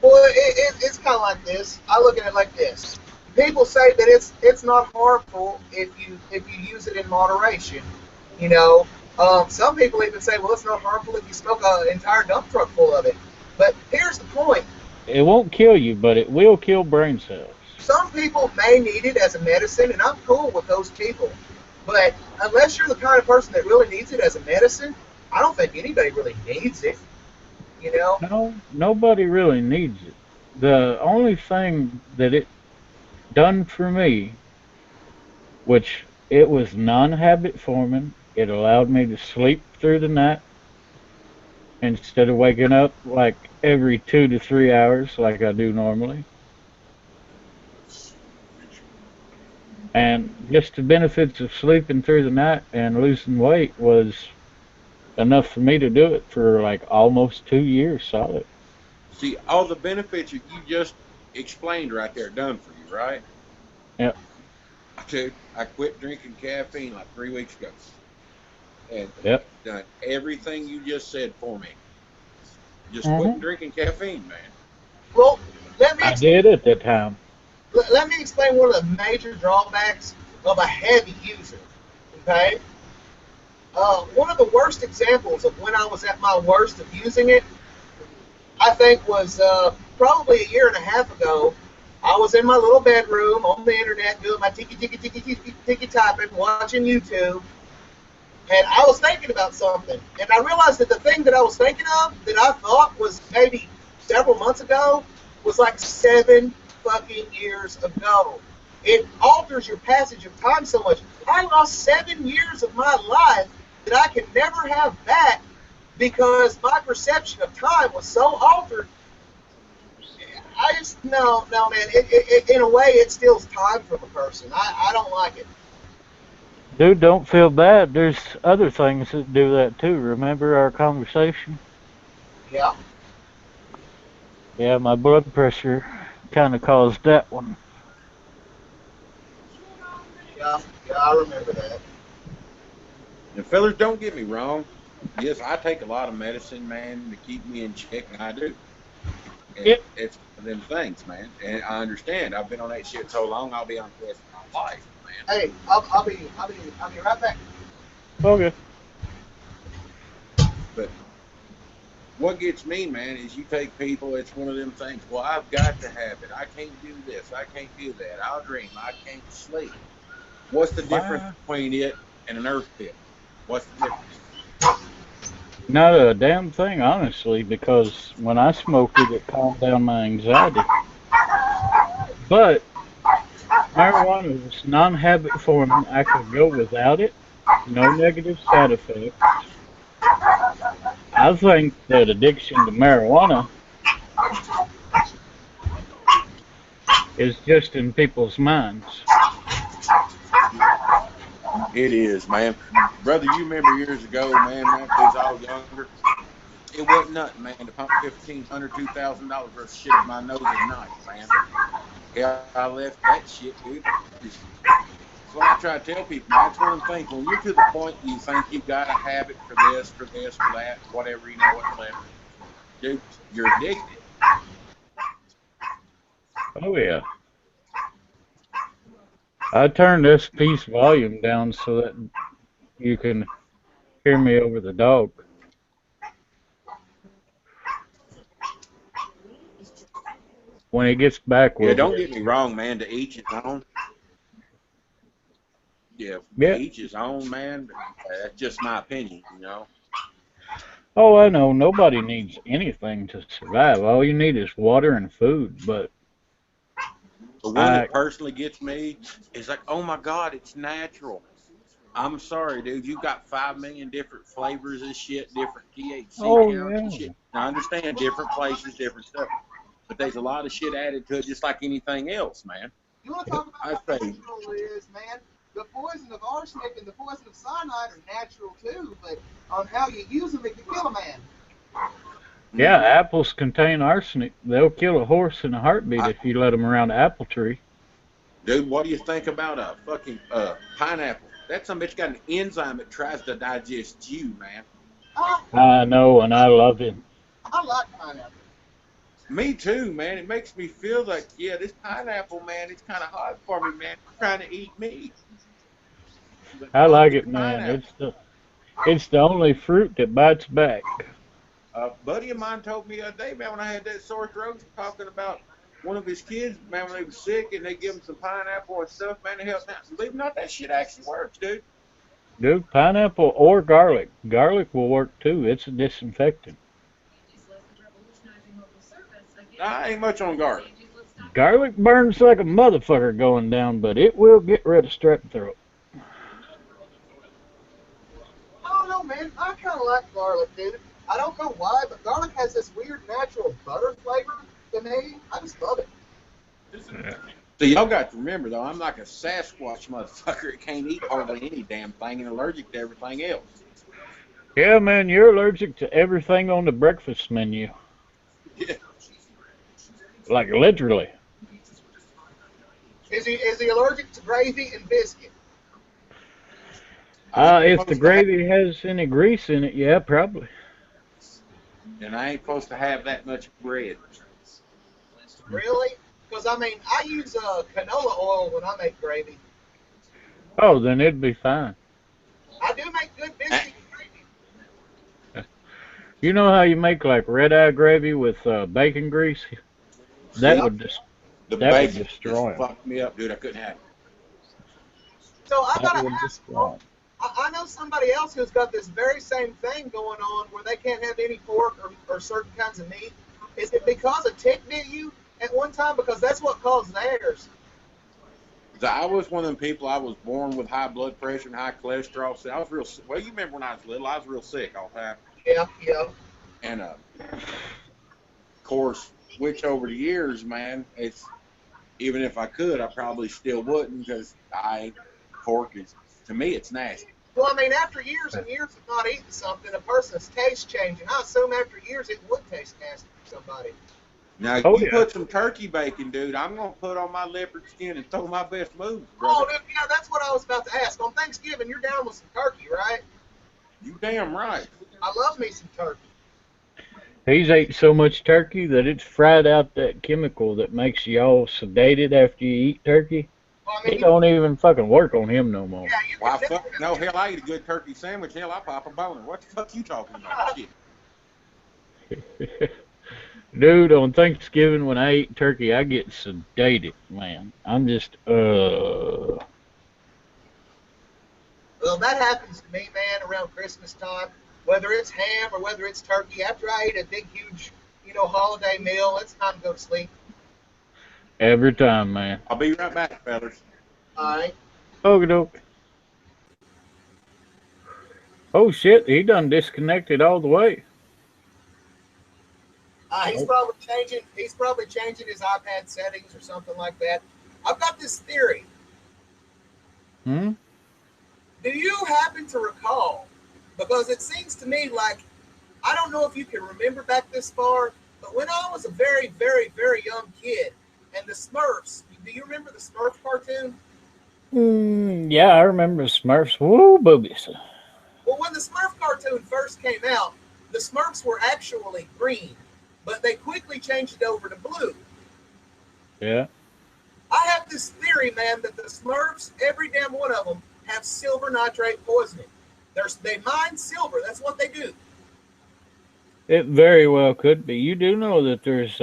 Well, it's kind of like this. I look at it like this. People say that it's not harmful if you use it in moderation. You know, some people even say, well, it's not harmful if you smoke an entire dump truck full of it. But here's the point. It won't kill you, but it will kill brain cells. Some people may need it as a medicine, and I'm cool with those people. But unless you're the kind of person that really needs it as a medicine, I don't think anybody really needs it. You know? No, nobody really needs it. The only thing that it done for me, which it was non-habit forming, it allowed me to sleep through the night instead of waking up like every 2 to 3 hours like I do normally. And just the benefits of sleeping through the night and losing weight was enough for me to do it for like almost 2 years solid. See, all the benefits that you just explained right there done for you, right? Yep. Dude, I quit drinking caffeine like 3 weeks ago. And Yep. done everything you just said for me. Just quitting Hmm. drinking caffeine, man. Well, let me I did at that time. let me explain one of the major drawbacks of a heavy user. Okay, one of the worst examples of when I was at my worst of using it, I think, was probably a year and a half ago. I was in my little bedroom on the internet doing my tiki typing, watching YouTube, and I was thinking about something. And I realized that the thing that I was thinking of that I thought was maybe several months ago was like 7 fucking years ago. It alters your passage of time so much. I lost 7 years of my life that I can never have back because my perception of time was so altered. I just, no, man. In a way, it steals time from a person. I don't like it. Dude, don't feel bad. There's other things that do that too. Remember our conversation? Yeah, Yeah, my blood pressure kind of caused that one. yeah, yeah. I remember that. And fellas, don't get me wrong. Yes, I take a lot of medicine, man, to keep me in check, and I do. And Yep. it's one of them things, man. And I understand. I've been on that shit so long, I'll be on the rest of my life, man. Hey, I'll be right back. Okay. But what gets me, man, is you take people, it's one of them things. Well, I've got to have it. I can't do this. I can't do that. I'll dream. I can't sleep. What's the difference Why? between it and an earth pill? What's the difference? Not a damn thing, honestly, because when I smoked it, it calmed down my anxiety. But marijuana was non-habit forming. I could go without it. No negative side effects. I think that addiction to marijuana is just in people's minds. It is, man. Brother, you remember years ago, man, when we was all younger, it wasn't nothing, man, to pump $1,500, $2,000 worth of shit in my nose at night, man. Yeah, I left that shit, dude. That's what I try to tell people, man. It's one of them things. When you're to the point you think you got to have it for this, for this, for that, whatever, you know, whatever, dude, you're addicted. Oh yeah. I turned this piece volume down so that you can hear me over the dog. When it gets back, Yeah, we'll don't hear get it. me wrong, man. To each his own. Yeah, to Yeah. each his own, man. But that's just my opinion, you know. Oh, I know. Nobody needs anything to survive. All you need is water and food. But The one I, that personally gets me is like, oh my God, it's natural. I'm sorry, dude. You got 5 million different flavors of shit, different THC oh counts and yeah. shit. Now, I understand different places, different stuff, but there's a lot of shit added to it, just like anything else, man. You want to Yep. talk about I how say, natural it is, man? The poison of arsenic and the poison of cyanide are natural too, but on how you use them, it can kill a man. Yeah, mm-hmm. apples contain arsenic. They'll kill a horse in a heartbeat I, if you let them around an apple tree. dude, what do you think about a fucking pineapple? That some bitch got an enzyme that tries to digest you, man. I, I know, and I love it. I like pineapple. Me too, man. It makes me feel like, yeah, this pineapple, man, it's kind of hard for me, man. It's trying to eat me. But I fuck like this it, man. pineapple. It's the only fruit that bites back. A buddy of mine told me the other day, man, when I had that sore throat, talking about one of his kids, man, when they was sick and they give him some pineapple and stuff, man, to help out. Believe it or not, that shit actually works, dude. Dude, pineapple or garlic. Garlic will work too. It's a disinfectant. I ain't much on garlic. Garlic burns like a motherfucker going down, but it will get rid of strep throat. I don't know, man. I kind of like garlic, dude. I don't know why, but garlic has this weird natural butter flavor to me. I just love it. Yeah. So y'all got to remember, though, I'm like a Sasquatch motherfucker. It can't eat hardly any damn thing and allergic to everything else. Yeah, man, you're allergic to everything on the breakfast menu. Yeah. Like literally. Is he allergic to gravy and biscuit? I ain't If the supposed to have, gravy has any grease in it, yeah, probably. and I ain't supposed to have that much bread. Really? Because I mean, I use canola oil when I make gravy. Oh, then it'd be fine. I do make good Eh, biscuit gravy. You know how you make like red eye gravy with bacon grease? That See, Yep. would just the that would bacon just destroy them. fucked me up, dude. I couldn't have it. So I That gotta would ask, destroy bro. 'em. I know somebody else who's got this very same thing going on where they can't have any pork or certain kinds of meat. Is it because a tick bit you at one time? Because that's what caused theirs. So I was one of them people. I was born with high blood pressure and high cholesterol. So I was real. Well, you remember when I was little? I was real sick all the time. Yeah, yeah. And of course, which over the years, man, it's even if I could, I probably still wouldn't because pork is to me it's nasty. Well, I mean, after years and years of not eating something, a person's taste changing. I assume after years it would taste nasty for somebody. Now Oh you yeah. put some turkey bacon, dude. I'm gonna put on my leopard skin and throw my best moves, Oh, brother. dude, yeah, that's what I was about to ask. On Thanksgiving, you're down with some turkey, right? You damn right. I love me some turkey. He's ate so much turkey that it's fried out that chemical that makes you all sedated after you eat turkey. Well, I It mean, don't even fucking work on him no more. yeah, you Why can fuck definitely. no hell I eat a good turkey sandwich, hell I pop a boner. What the fuck you talking about? Shit. Dude, on Thanksgiving when I eat turkey, I get sedated, man. I'm just Well, that happens to me, man, around Christmas time. Whether it's ham or whether it's turkey, after I eat a big, huge, holiday meal, it's time to go to sleep. every time, man. I'll be right back, fellas. All right. Okie doke. Oh shit, he done disconnected all the way. He's Oh. probably changing. He's probably changing his iPad settings or something like that. I've got this theory. Hmm? Do you happen to recall? Because it seems to me like I don't know if you can remember back this far, but when I was a very, very, very young kid, and the Smurfs. Do you remember the Smurf cartoon? Yeah, I remember Smurfs. Woo, boobies. Well, when the Smurf cartoon first came out, the Smurfs were actually green, but they quickly changed it over to blue. Yeah. I have this theory, man, that the Smurfs, every damn one of them, have silver nitrate poisoning. They mine silver. That's what they do. It very well could be. You do know that there's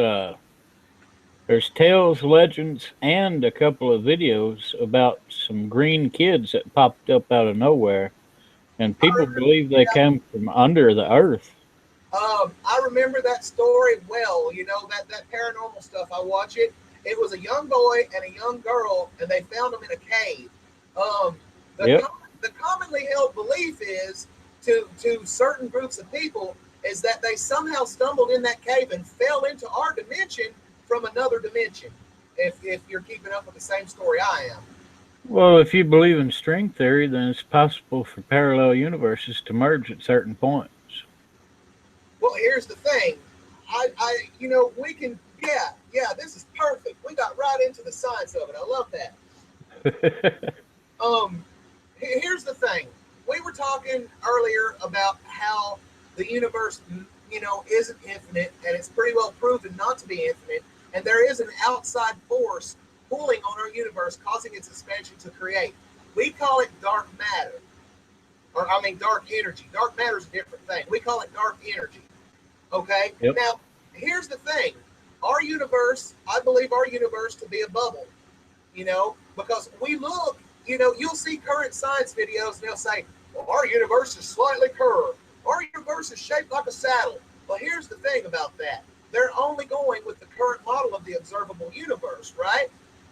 tales, legends, and a couple of videos about some green kids that popped up out of nowhere, and I people remember, believe they yeah, come from under the earth. I remember that story well. That paranormal stuff. I watch it. It was a young boy and a young girl, and they found them in a cave. Um, the Yep. the commonly held belief is to certain groups of people is that they somehow stumbled in that cave and fell into our dimension from another dimension. If you're keeping up with the same story I am. Well, if you believe in string theory, then it's possible for parallel universes to merge at certain points. Well, here's the thing. We can, yeah, this is perfect. We got right into the science of it. I love that. Um, Here's the thing. We were talking earlier about how the universe, isn't infinite, and it's pretty well proven not to be infinite. And there is an outside force pulling on our universe, causing its expansion to create. We call it dark matter, or I mean dark energy. Dark matter is a different thing. We call it dark energy. Okay. Yep. Now, here's the thing. Our universe, I believe our universe to be a bubble. Because we look, you'll see current science videos and they'll say, well, our universe is slightly curved. Our universe is shaped like a saddle. But here's the thing about that. They're only going with the current model of the observable universe, right?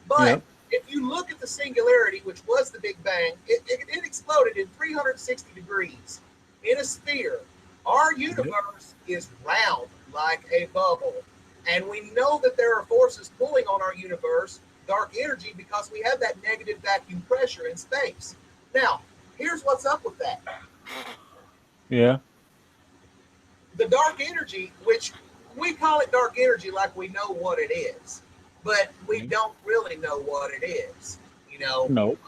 But Yep. if you look at the singularity, which was the Big Bang, it exploded in 360 degrees in a sphere. Our Yep. universe is round like a bubble. And we know that there are forces pulling on our universe, dark energy, because we have that negative vacuum pressure in space. Now, here's what's up with that. Yeah. the dark energy, which we call it dark energy like we know what it is, but we don't really know what it is. You know, No.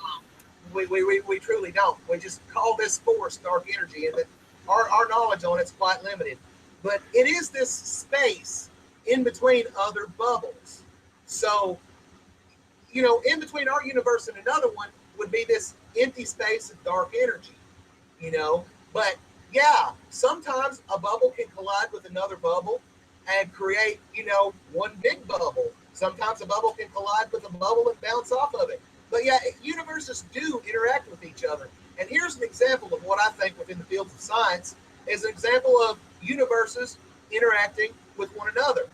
we truly don't. We just call this force dark energy, and that our knowledge on it's quite limited. But it is this space in between other bubbles. So, you know, in between our universe and another one would be this empty space of dark energy, you know. But yeah, sometimes a bubble can collide with another bubble and create, you know, one big bubble. Sometimes a bubble can collide with a bubble and bounce off of it. But yeah, universes do interact with each other. And here's an example of what I think within the fields of science is an example of universes interacting with one another.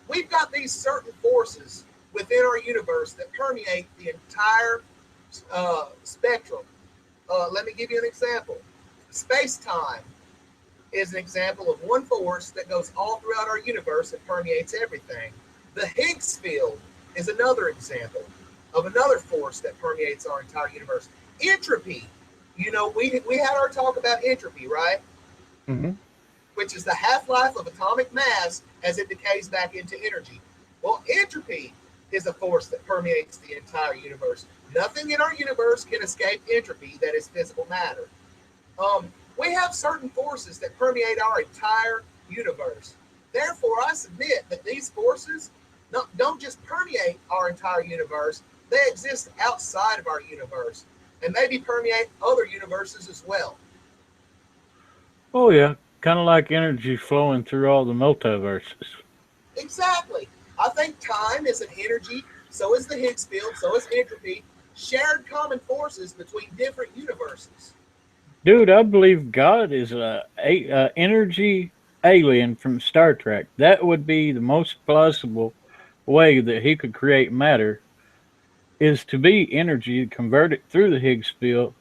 We've got these certain forces within our universe that permeate the entire spectrum. Let me give you an example. Space-time is an example of one force that goes all throughout our universe and permeates everything. The Higgs field is another example of another force that permeates our entire universe. Entropy, you know, we had our talk about entropy, right? Mm-hmm. Which is the half-life of atomic mass as it decays back into energy. Well, entropy is a force that permeates the entire universe. Nothing in our universe can escape entropy, that is physical matter. We have certain forces that permeate our entire universe. Therefore, I submit that these forces don't just permeate our entire universe, they exist outside of our universe and maybe permeate other universes as well. Oh yeah, kind of like energy flowing through all the multiverses. Exactly. I think time is an energy, so is the Higgs field, so is entropy, shared common forces between different universes. Dude, I believe God is a energy alien from Star Trek. That would be the most plausible way that he could create matter is to be energy converted through the Higgs field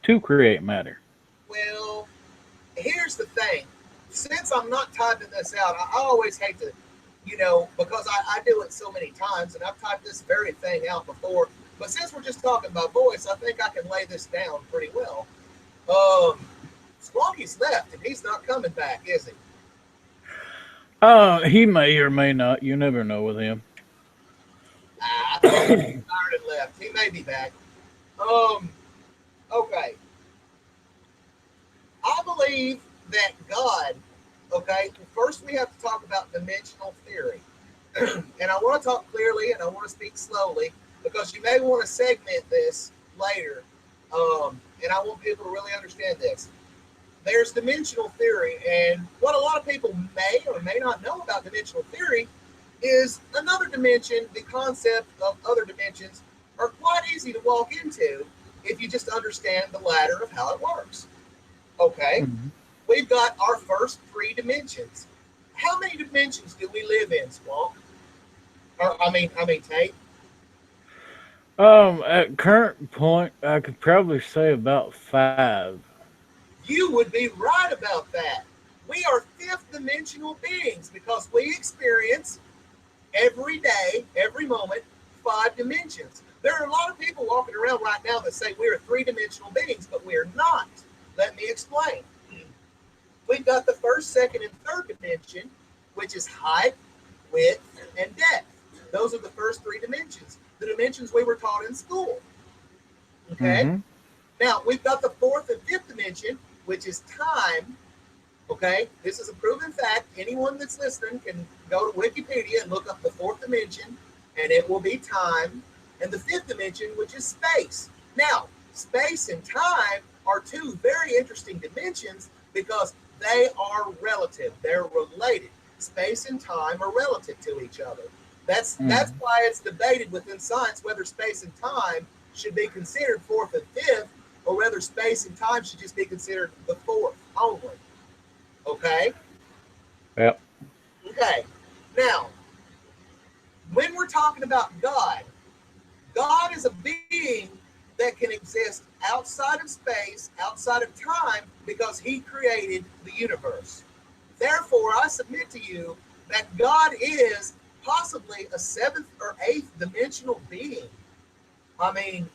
to create matter. Well, here's the thing. Since I'm not typing this out, I always hate to, you know, because I do it so many times and I've typed this very thing out before. But since we're just talking about voice, I think I can lay this down pretty well. Um, Squonky's left and he's not coming back, is he? He may or may not. You never know with him. I think he's tired and left. He may be back. Um, okay. I believe that God, okay, first we have to talk about dimensional theory. And I want to talk clearly and I want to speak slowly because you may want to segment this later. And I want people to really understand this. There's dimensional theory, and what a lot of people may or may not know about dimensional theory is another dimension, the concept of other dimensions are quite easy to walk into if you just understand the ladder of how it works. Okay, Mhm. we've got our first three dimensions. How many dimensions do we live in, Squawk? Or I mean, Tate. At current point, I could probably say about five. You would be right about that. We are fifth dimensional beings because we experience every day, every moment, five dimensions. There are a lot of people walking around right now that say we're three dimensional beings, but we're not. Let me explain. We've got the first, second, and third dimension, which is height, width, and depth. Those are the first three dimensions, the dimensions we were taught in school. Okay? Mm-hmm. Now, we've got the fourth and fifth dimension, which is time. Okay? This is a proven fact. Anyone that's listening can go to Wikipedia and look up the fourth dimension, and it will be time. And the fifth dimension, which is space. Now, space and time are two very interesting dimensions because they are relative. They're related. Space and time are relative to each other. That's Mm-hmm. why it's debated within science whether space and time should be considered fourth and fifth, or whether space and time should just be considered the fourth only. Okay? Yep. Okay. Now, when we're talking about God, God is a being that can exist outside of space, outside of time, because he created the universe. Therefore, I submit to you that God is possibly a seventh or eighth dimensional being. I mean,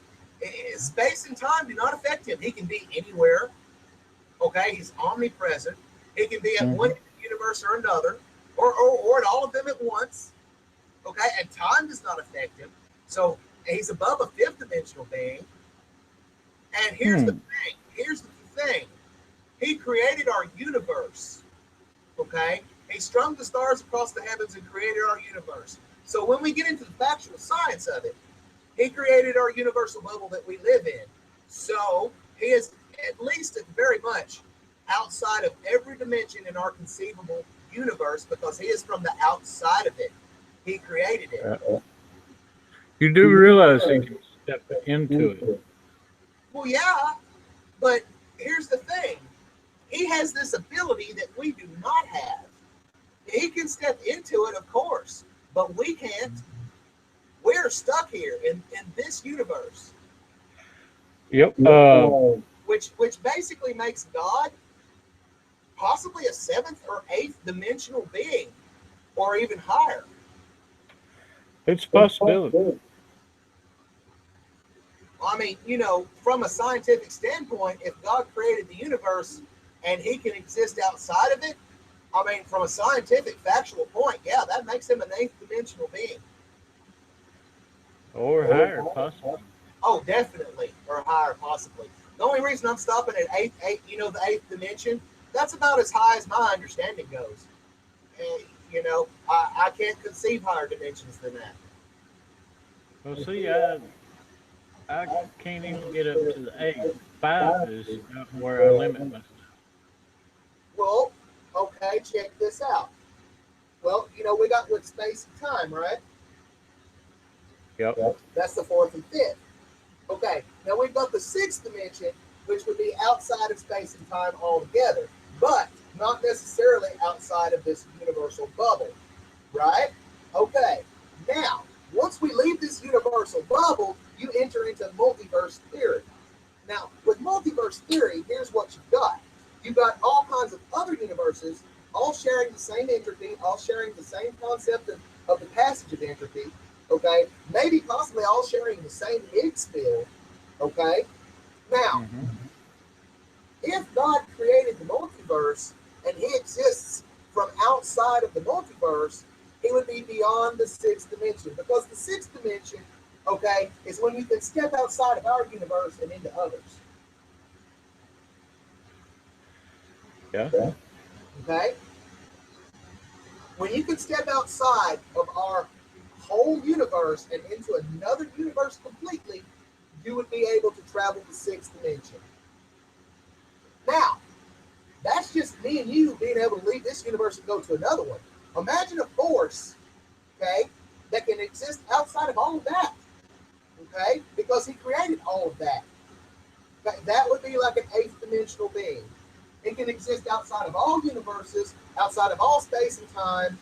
space and time do not affect him. He can be anywhere. Okay, he's omnipresent. He can be at one Mm-hmm. end of the universe or another, or in all of them at once. Okay, and time does not affect him. So he's above a fifth dimensional being. And here's the thing. Here's the thing. He created our universe. Okay? He strung the stars across the heavens and created our universe. So when we get into the factual science of it, he created our universal bubble that we live in. So he is at least very much outside of every dimension in our conceivable universe because he is from the outside of it. He created it. You do realize he can step into it. Well, yeah, but here's the thing. He has this ability that we do not have. He can step into it, of course, but we can't. We're stuck here in this universe. Yep. Which basically makes God possibly a seventh or eighth dimensional being, or even higher. It's a possibility. I mean, from a scientific standpoint, if God created the universe and he can exist outside of it, I mean, from a scientific, factual point, yeah, that makes him an eighth dimensional being. Or higher, possibly. Oh, definitely. Or higher, possibly. The only reason I'm stopping at the eighth dimension, that's about as high as my understanding goes. And, I can't conceive higher dimensions than that. Well, see, I can't even get up to the 8. 5 is where I limit myself. Well, okay, check this out. Well, we got with space and time, right? Yep. That's the fourth and fifth. Okay, now we've got the sixth dimension, which would be outside of space and time altogether, but not necessarily outside of this universal bubble, right? Okay, now, once we leave this universal bubble, you enter into multiverse theory. Now, with multiverse theory, here's what you've got. You've got all kinds of other universes, all sharing the same entropy, all sharing the same concept of the passage of entropy, okay? Maybe possibly all sharing the same Higgs field, okay? Now, if God created the multiverse and he exists from outside of the multiverse, he would be beyond the sixth dimension, because the sixth dimension, okay, is when you can step outside of our universe and into others. Yeah. Okay? When you can step outside of our whole universe and into another universe completely, you would be able to travel the sixth dimension. Now, that's just me and you being able to leave this universe and go to another one. Imagine a force, okay, that can exist outside of all of that, okay, because he created all of that. That would be like an eighth dimensional being. It can exist outside of all universes, outside of all space and time,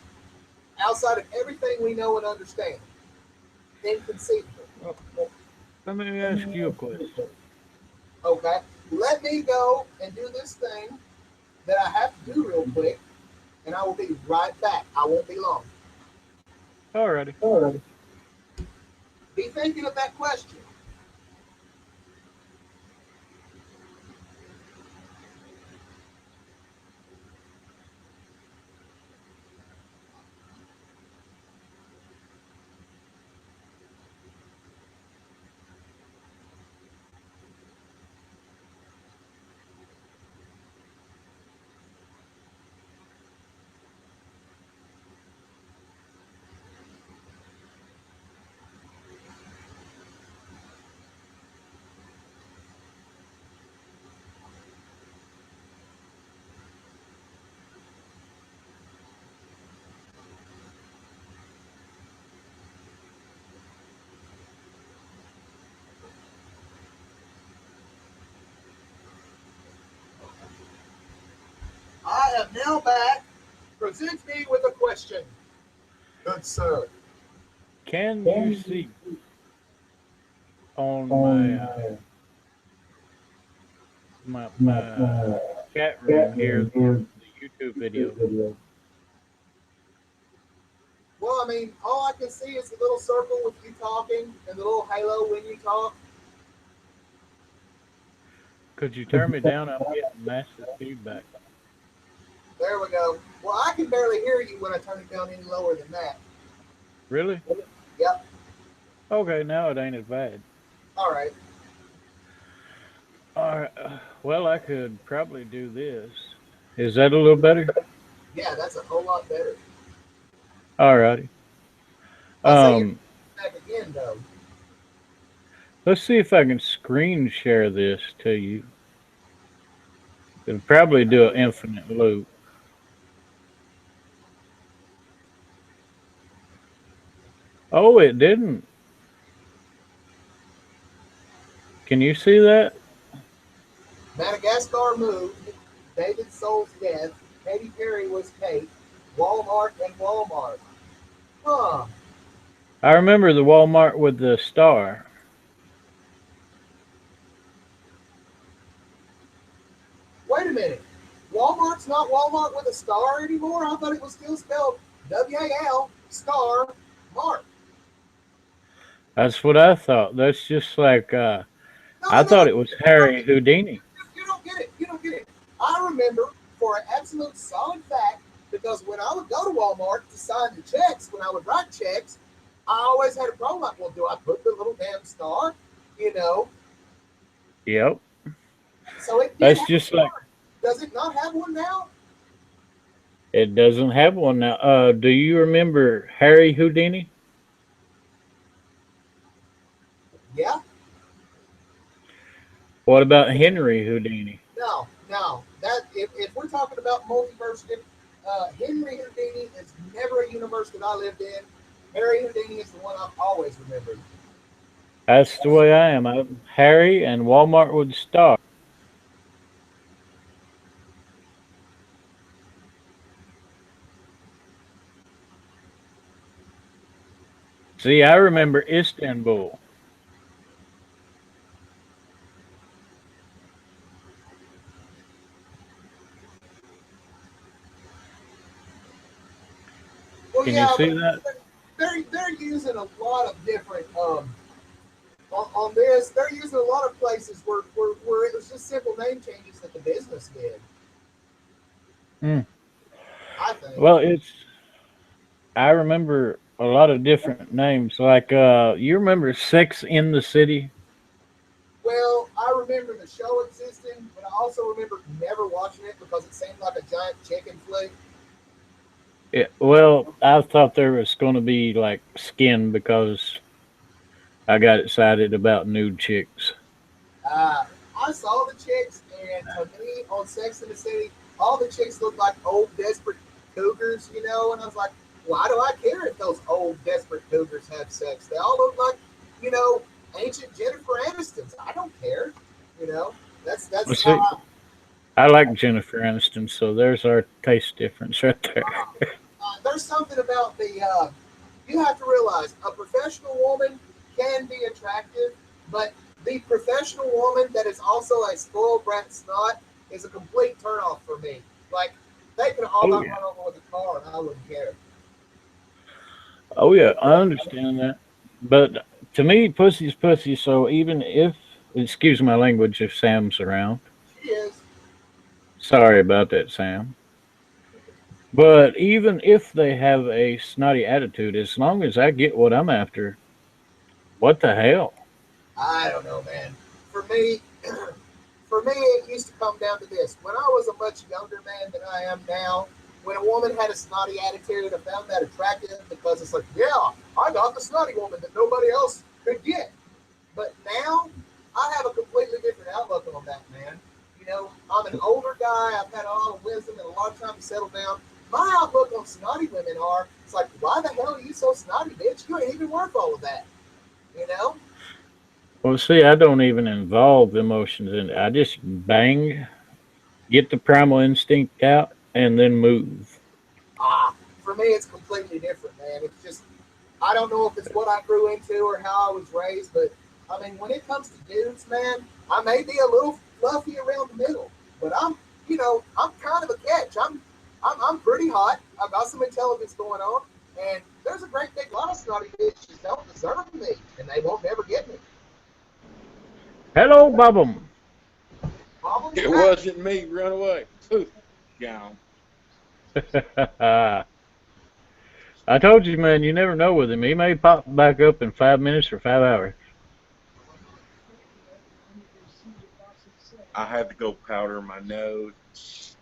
outside of everything we know and understand. Inconceivable. Let me ask you a question. Okay, let me go and do this thing that I have to do real quick, and I will be right back. I won't be long. Alrighty. Be thinking of that question. I am now back. Present me with a question. Good sir. Can you see on my chat room here the YouTube video? Well, I mean, all I can see is the little circle with you talking and the little halo when you talk. Could you turn me down? I'm getting massive feedback. There we go. Well, I can barely hear you when I turn it down any lower than that. Really? Yep. Okay, now it ain't as bad. All right. All right. Well, I could probably do this. Is that a little better? Yeah, that's a whole lot better. All righty. I'll say you're Um, back again, though. let's see if I can screen share this to you. It'll probably do an infinite loop. Oh, it didn't. Can you see that? Madagascar moved. David Soul's death. Katy Perry was Kate. Walmart and Walmart. Huh. I remember the Walmart with the star. Wait a minute. Walmart's not Walmart with a star anymore? I thought it was still spelled W-A-L star Mart. That's what I thought. That's just like No, I no, no. thought it was Harry Houdini. You don't get it. You don't get it. I remember for an absolute solid fact because when I would go to Walmart to sign the checks, when I would write checks, I always had a problem. Like, well, do I put the little damn star? You know. Yep. So it did That's have a just like star. Does it not have one now? it doesn't have one now. Do you remember Harry Houdini? Yeah. What about Henry Houdini? No, no. That if we're talking about multiverse, Henry Houdini is never a universe that I lived in. Harry Houdini is the one I've always remembered. That's the way I am. I'm Harry and Walmart with the star. See, I remember Istanbul. Well, Can you yeah, see but that? they're using a lot of different on this. They're using a lot of places where it was just simple name changes that the business did. Mm. I think. Well, I remember a lot of different names. Like you remember Sex in the City? Well, I remember the show existing, but I also remember never watching it because it seemed like a giant chicken flick. Well, I thought there was going to be like skin because I got excited about nude chicks. Uh, I saw the chicks, and to me, on Sex in the City, all the chicks looked like old, desperate cougars, you know? And I was like, why do I care if those old, desperate cougars have sex? They all look like, you know, ancient Jennifer Anistons. I don't care, you know? Well, That's how see, I like Jennifer Aniston, so there's our taste difference right there. there's something about you have to realize a professional woman can be attractive, but the professional woman that is also a spoiled brat snot is a complete turnoff for me. Like, they could all Oh got yeah, run over with a car and I wouldn't care. oh yeah, I understand that. But to me, pussy's pussy. So even if, excuse my language, if Sam's around, She is. sorry about that, Sam. But even if they have a snotty attitude, as long as I get what I'm after, what the hell? I don't know, man. For me, for me, it used to come down to this. When I was a much younger man than I am now, when a woman had a snotty attitude, I found that attractive because it's like, yeah, I got the snotty woman that nobody else could get. But now, I have a completely different outlook on that, man. You know, I'm an older guy. I've had a lot of wisdom and a lot of time to settle down. My outlook on snotty women are, it's like, why the hell are you so snotty, bitch? You ain't even worth all of that. You know? Well, see, I don't even involve emotions in it. I just bang, get the primal instinct out, and then move. For me, it's completely different, man. It's just, I don't know if it's what I grew into or how I was raised, but I mean, when it comes to dudes, man, I may be a little fluffy around the middle, but I'm kind of a catch. I'm pretty hot. I've got some intelligence going on, and there's a great big lot of snotty bitches don't deserve me, and they won't never get me. Hello, Bubba. Probably It right. wasn't me. Run away. Poof. Gone. I told you, man, you never know with him. He may pop back up in 5 minutes or 5 hours. I had to go powder my nose.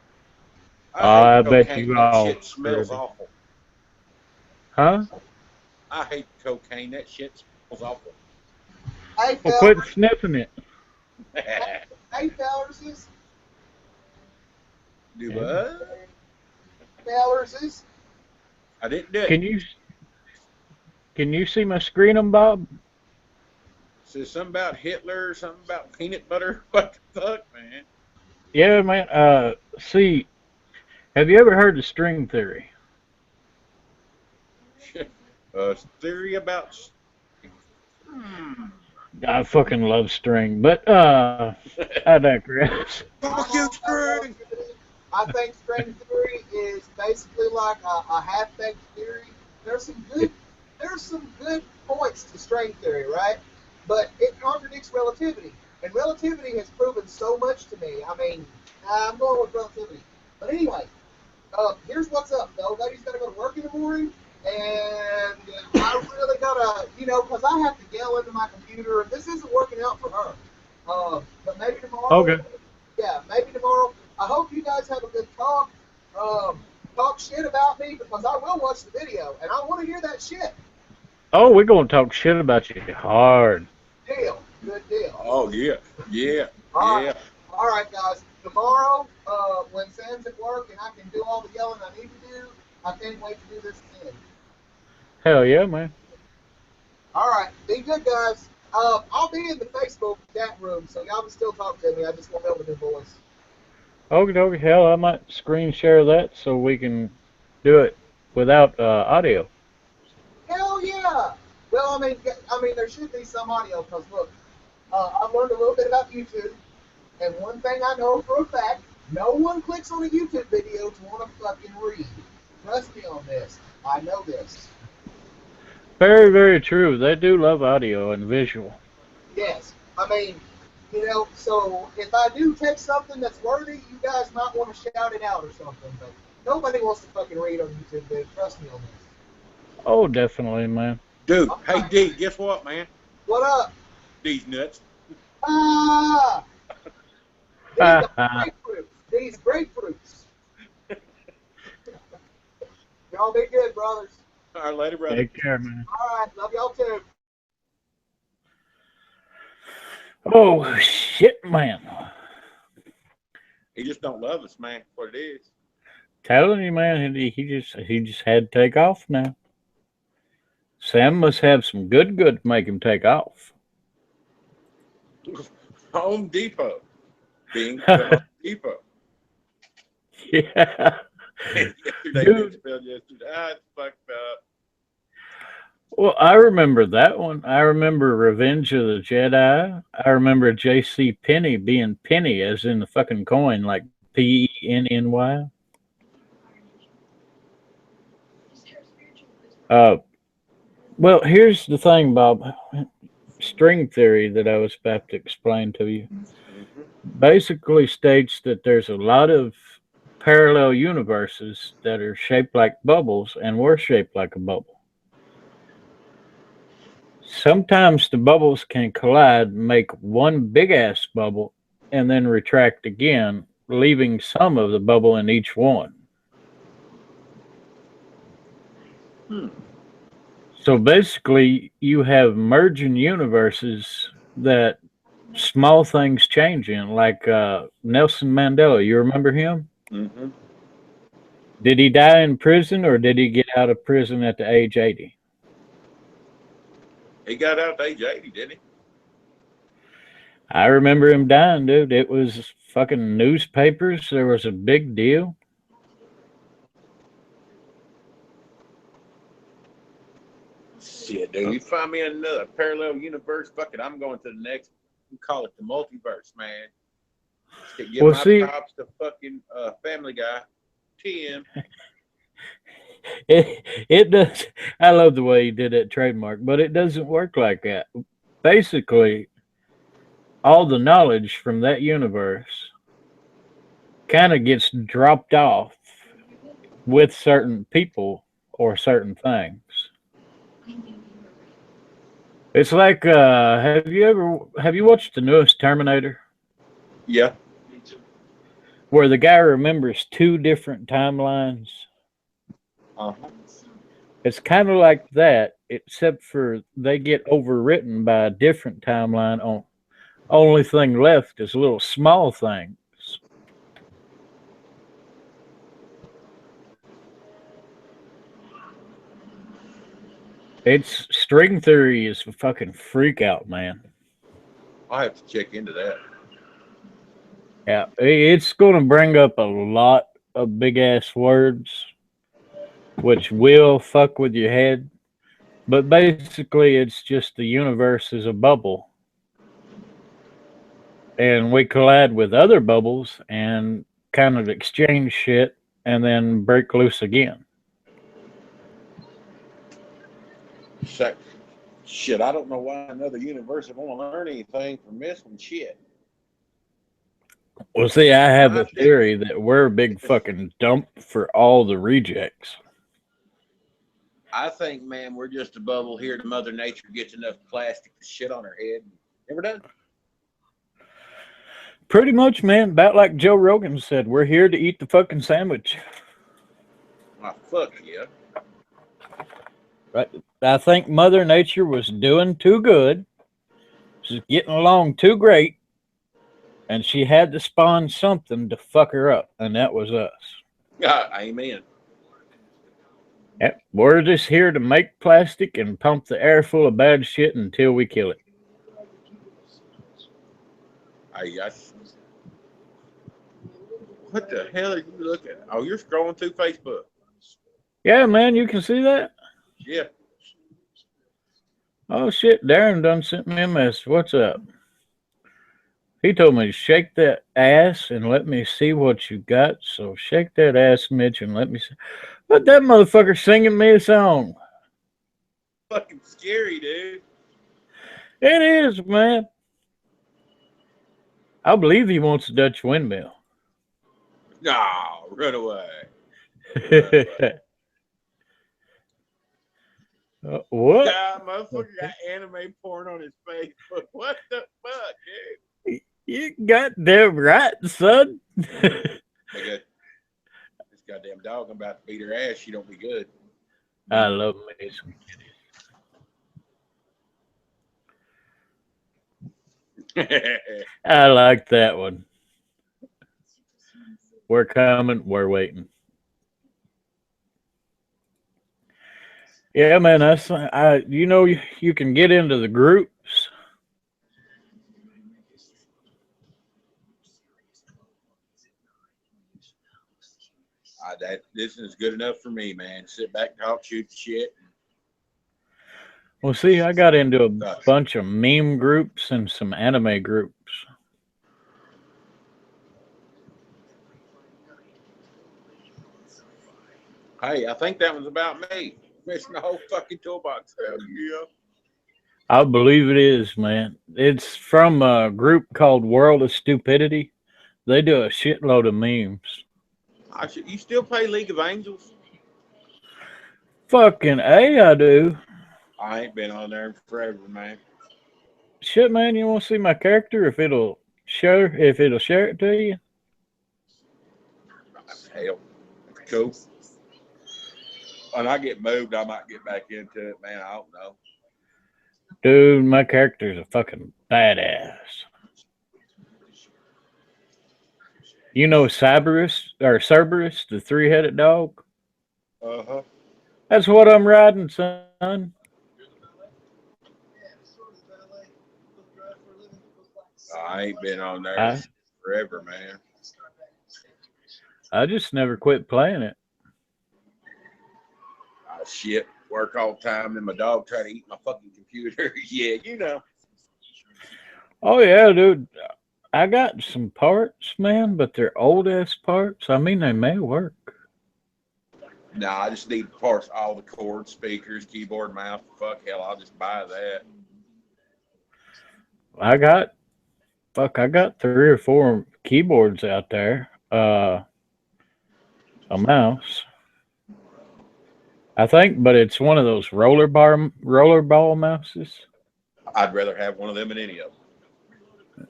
I I hate bet cocaine. you That all shit smells heard it. awful. Huh? I hate cocaine. That shit smells awful. Hey, Well, fellas. quit sniffing it. Hey, fellas. Do what? Fellas. I didn't do it. Can you see my screen, Bob? Says something about Hitler, something about peanut butter. What the fuck, man? Yeah, man. See, have you ever heard the string theory? Theory about. Hmm. I fucking love string, but I digress. Fuck you, string. I think string theory is basically like a half-baked theory. There's some good, there's some good points to string theory, right? But it contradicts relativity, and relativity has proven so much to me. I mean, I'm going with relativity. But anyway, here's what's up, though. Lady's got to go to work in the morning, and I really gotta, because I have to yell into my computer, and this isn't working out for her. But maybe tomorrow. Okay. Yeah, maybe tomorrow. I hope you guys have a good talk. Talk shit about me because I will watch the video and I want to hear that shit. Oh, we're gonna talk shit about you hard. Deal. Good deal. Oh yeah, yeah, All yeah. right. All right, guys. Tomorrow, when Sam's at work and I can do all the yelling I need to do, I can't wait to do this again. Hell yeah, man. All right. Be good, guys. I'll be in the Facebook chat room, so y'all can still talk to me. I just won't be able to do voice. Okay, hell, I might screen share that so we can do it without audio. Hell yeah! Well, I mean, there should be some audio because look, I've learned a little bit about YouTube, and one thing I know for a fact: no one clicks on a YouTube video to want to fucking read. Trust me on this. I know this. Very, very true. They do love audio and visual. Yes, I mean, so if I do text something that's worthy, you guys might want to shout it out or something. But nobody wants to fucking read on YouTube, dude. Trust me on this. Oh, definitely, man. Dude, hey D, guess what, man? What up? These nuts. Ah! These are grapefruits. These grapefruits. Y'all be good, brothers. All right, later, brother. Take care, man. All right, love y'all too. Oh shit, man. He just don't love us, man. What it is. Telling you, man, he just had to take off now. Sam must have some good to make him take off. Home Depot. Being Home Depot. Yeah. Yesterday, Dude. it's fucked up. Well, I remember that one. I remember Revenge of the Jedi. I remember J.C. Penney being penny, as in the fucking coin, like Penny. Well, here's the thing, Bob. String theory that I was about to explain to you basically states that there's a lot of parallel universes that are shaped like bubbles, and we're shaped like a bubble. Sometimes the bubbles can collide, make one big ass bubble, and then retract again, leaving some of the bubble in each one. So basically, you have merging universes that small things change in, like Nelson Mandela. You remember him? Mm-hmm. Did he die in prison, or did he get out of prison at the age 80? He got out at age 80, didn't he? I remember him dying, dude. It was fucking newspapers. There was a big deal. Shit, dude. You find me another parallel universe, fuck it, I'm going to the next. We call it the multiverse, man. Give Well, my see, props to fucking Family Guy, Tim. it does. I love the way he did that trademark, but it doesn't work like that. Basically, all the knowledge from that universe kind of gets dropped off with certain people or certain things. It's like have you watched the newest Terminator Yeah. where the guy remembers two different timelines? Uh-huh. It's kind of like that, except for they get overwritten by a different timeline. On only thing left is little small things. It's string theory is a fucking freak out, man. I have to check into that. Yeah, it's going to bring up a lot of big ass words, which will fuck with your head. But basically, it's just the universe is a bubble, and we collide with other bubbles and kind of exchange shit, and then break loose again. So, shit, I don't know why another university want to learn anything from this one. Shit. Well, see, I have a I think theory that we're a big fucking dump for all the rejects. man, we're just a bubble here. To Mother Nature gets enough plastic to shit on her head. Never done. Pretty much, man. About like Joe Rogan said, we're here to eat the fucking sandwich. Ah, fuck yeah. Right? I think Mother Nature was doing too good. She's getting along too great, and she had to spawn something to fuck her up, and that was us. Amen. Yep. We're just here to make plastic and pump the air full of bad shit until we kill it. What the hell are you looking at? Oh, you're scrolling through Facebook. Yeah, man, you can see that? Yeah. Oh, shit. Darren done sent me a message. What's up? He told me to shake that ass and let me see what you got. So shake that ass, Mitch, and let me see. But that motherfucker singing me a song. Fucking scary, dude. It is, man. I believe he wants a Dutch windmill. No, run away. Run away. What? God, motherfucker got anime porn on his Facebook. What the fuck, dude? You goddamn right, son. They got this goddamn dog. I'm about to beat her ass. She don't be good. I love me some kitties. I like that one. We're coming. We're waiting. Yeah, man. You know, you can get into the groups. This is good enough for me, man. Sit back, talk, shoot the shit. Well, see, I got into a bunch of meme groups and some anime groups. Hey, I think that one's about me. Missing the whole fucking toolbox. Yeah. I believe it is, man. It's from a group called World of Stupidity. They do a shitload of memes. You still play League of Angels? Fucking A, I do. I ain't been on there forever, man. Shit, man, you want to see my character? If it'll share it to you. Hell, cool. When I get moved, I might get back into it, man. I don't know. Dude, my character's a fucking badass. You know Cerberus, the three-headed dog? Uh-huh. That's what I'm riding, son. I ain't been on there forever, man. I just never quit playing it. Shit. Work all the time, and my dog try to eat my fucking computer. Yeah, you know. Oh, yeah, dude. I got some parts, man, but they're old-ass parts. I mean, they may work. No, I just need parts, all the cords, speakers, keyboard, mouse. Fuck, hell, I'll just buy that. I got 3 or 4 keyboards out there. A mouse. I think, but it's one of those rollerball mouses. I'd rather have one of them than any of them.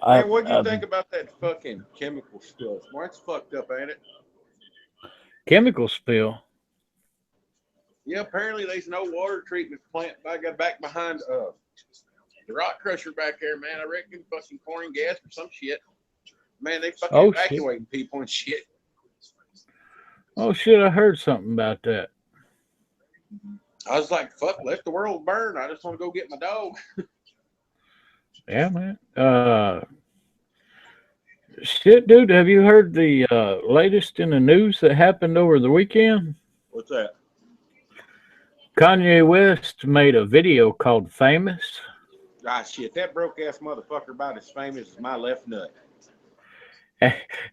I, Man, what do you I, think about that fucking chemical stuff? Well, it's fucked up, ain't it? chemical spill. Yeah, apparently there's no water treatment plant back behind the rock crusher back there, man. I reckon fucking pouring gas or some shit. Man, they fucking Oh shit! evacuating people and shit. Oh shit! I heard something about that. I was like, fuck, let the world burn. I just want to go get my dog. Yeah, man. Shit, dude. Have you heard the latest in the news that happened over the weekend? What's that? Kanye West made a video called "Famous." Ah, shit, that broke ass motherfucker about as famous as my left nut.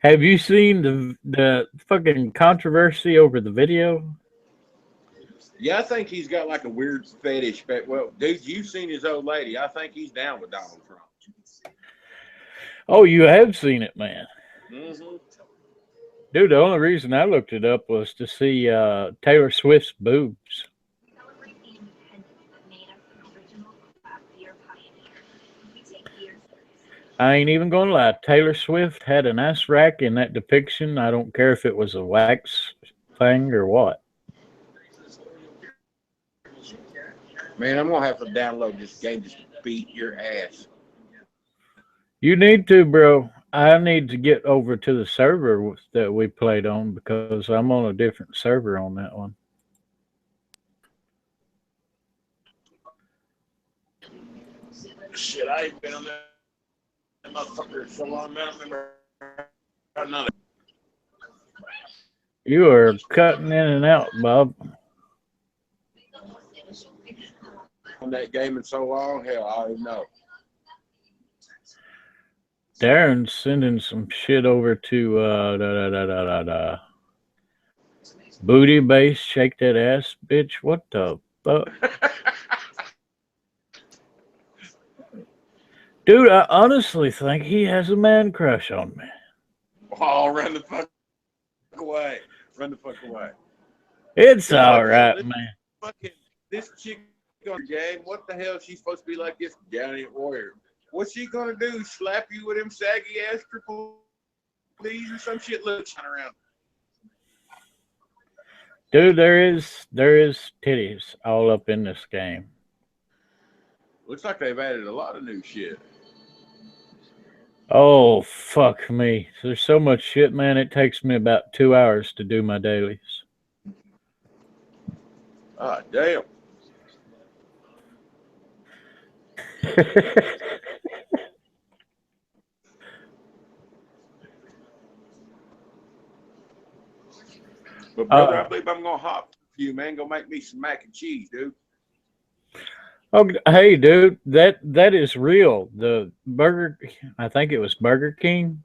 Have you seen the fucking controversy over the video? Yeah, I think he's got like a weird fetish. Well, dude, you've seen his old lady. I think he's down with Donald Trump. Oh, you have seen it, man. Mm-hmm. Dude, the only reason I looked it up was to see Taylor Swift's boobs. I ain't even gonna lie. Taylor Swift had a nice rack in that depiction. I don't care if it was a wax thing or what. Man, I'm gonna have to download this game just to beat your ass. You need to, bro. I need to get over to the server that we played on because I'm on a different server on that one. Shit, I ain't been on that motherfucker so long, man. I remember another. You are cutting in and out, Bob. On that game in so long, hell, I don't know. Darren's sending some shit over to booty base, shake that ass, bitch. What the fuck? Dude, I honestly think he has a man crush on me. Oh, run the fuck away. Run the fuck away. It's Dude, all right, this man. fucking this chick on the game, what the hell is she supposed to be like this giant warrior? What's she gonna do? Slap you with them saggy ass triple D's or some shit? Look around. Dude, there is titties all up in this game. Looks like they've added a lot of new shit. Oh, fuck me. There's so much shit, man. It takes me about 2 hours to do my dailies. Ah, damn. But brother, I believe I'm gonna hop for you, man. Go make me some mac and cheese, dude. Oh, hey, dude, that is real. The burger, I think it was Burger King,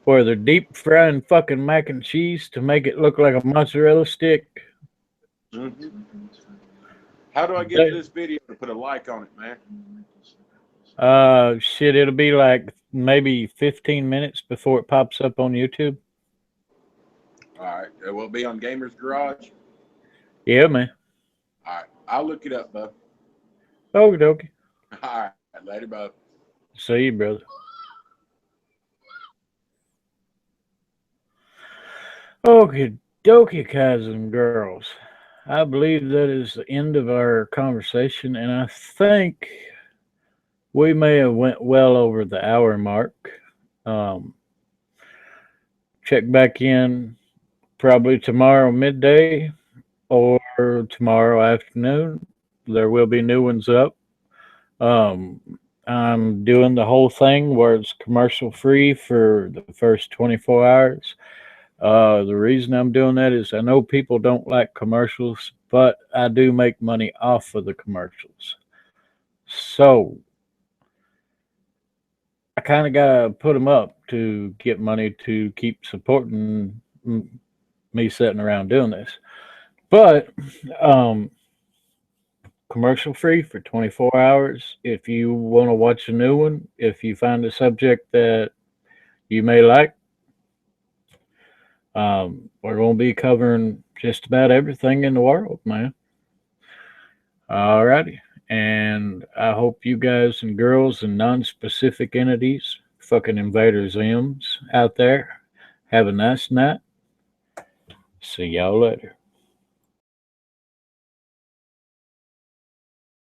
where they're deep frying fucking mac and cheese to make it look like a mozzarella stick. How do I get to this video to put a like on it, man? Shit, it'll be like maybe 15 minutes before it pops up on YouTube. All right, it will be on Gamers Garage. Yeah, man. All right, I'll look it up, bud. Okie dokie. All right, later, bud. See you, brother. Okie dokie, guys and girls. I believe that is the end of our conversation, and I think we may have went well over the hour mark. Check back in probably tomorrow midday or tomorrow afternoon. There will be new ones up. I'm doing the whole thing where it's commercial free for the first 24 hours. The reason I'm doing that is I know people don't like commercials, but I do make money off of the commercials. So I kind of got to put them up to get money to keep supporting me sitting around doing this. But commercial free for 24 hours. If you want to watch a new one, if you find a subject that you may like, we're going to be covering just about everything in the world, man. Alrighty. And I hope you guys and girls and non-specific entities, fucking invaders M's out there, have a nice night. See y'all later.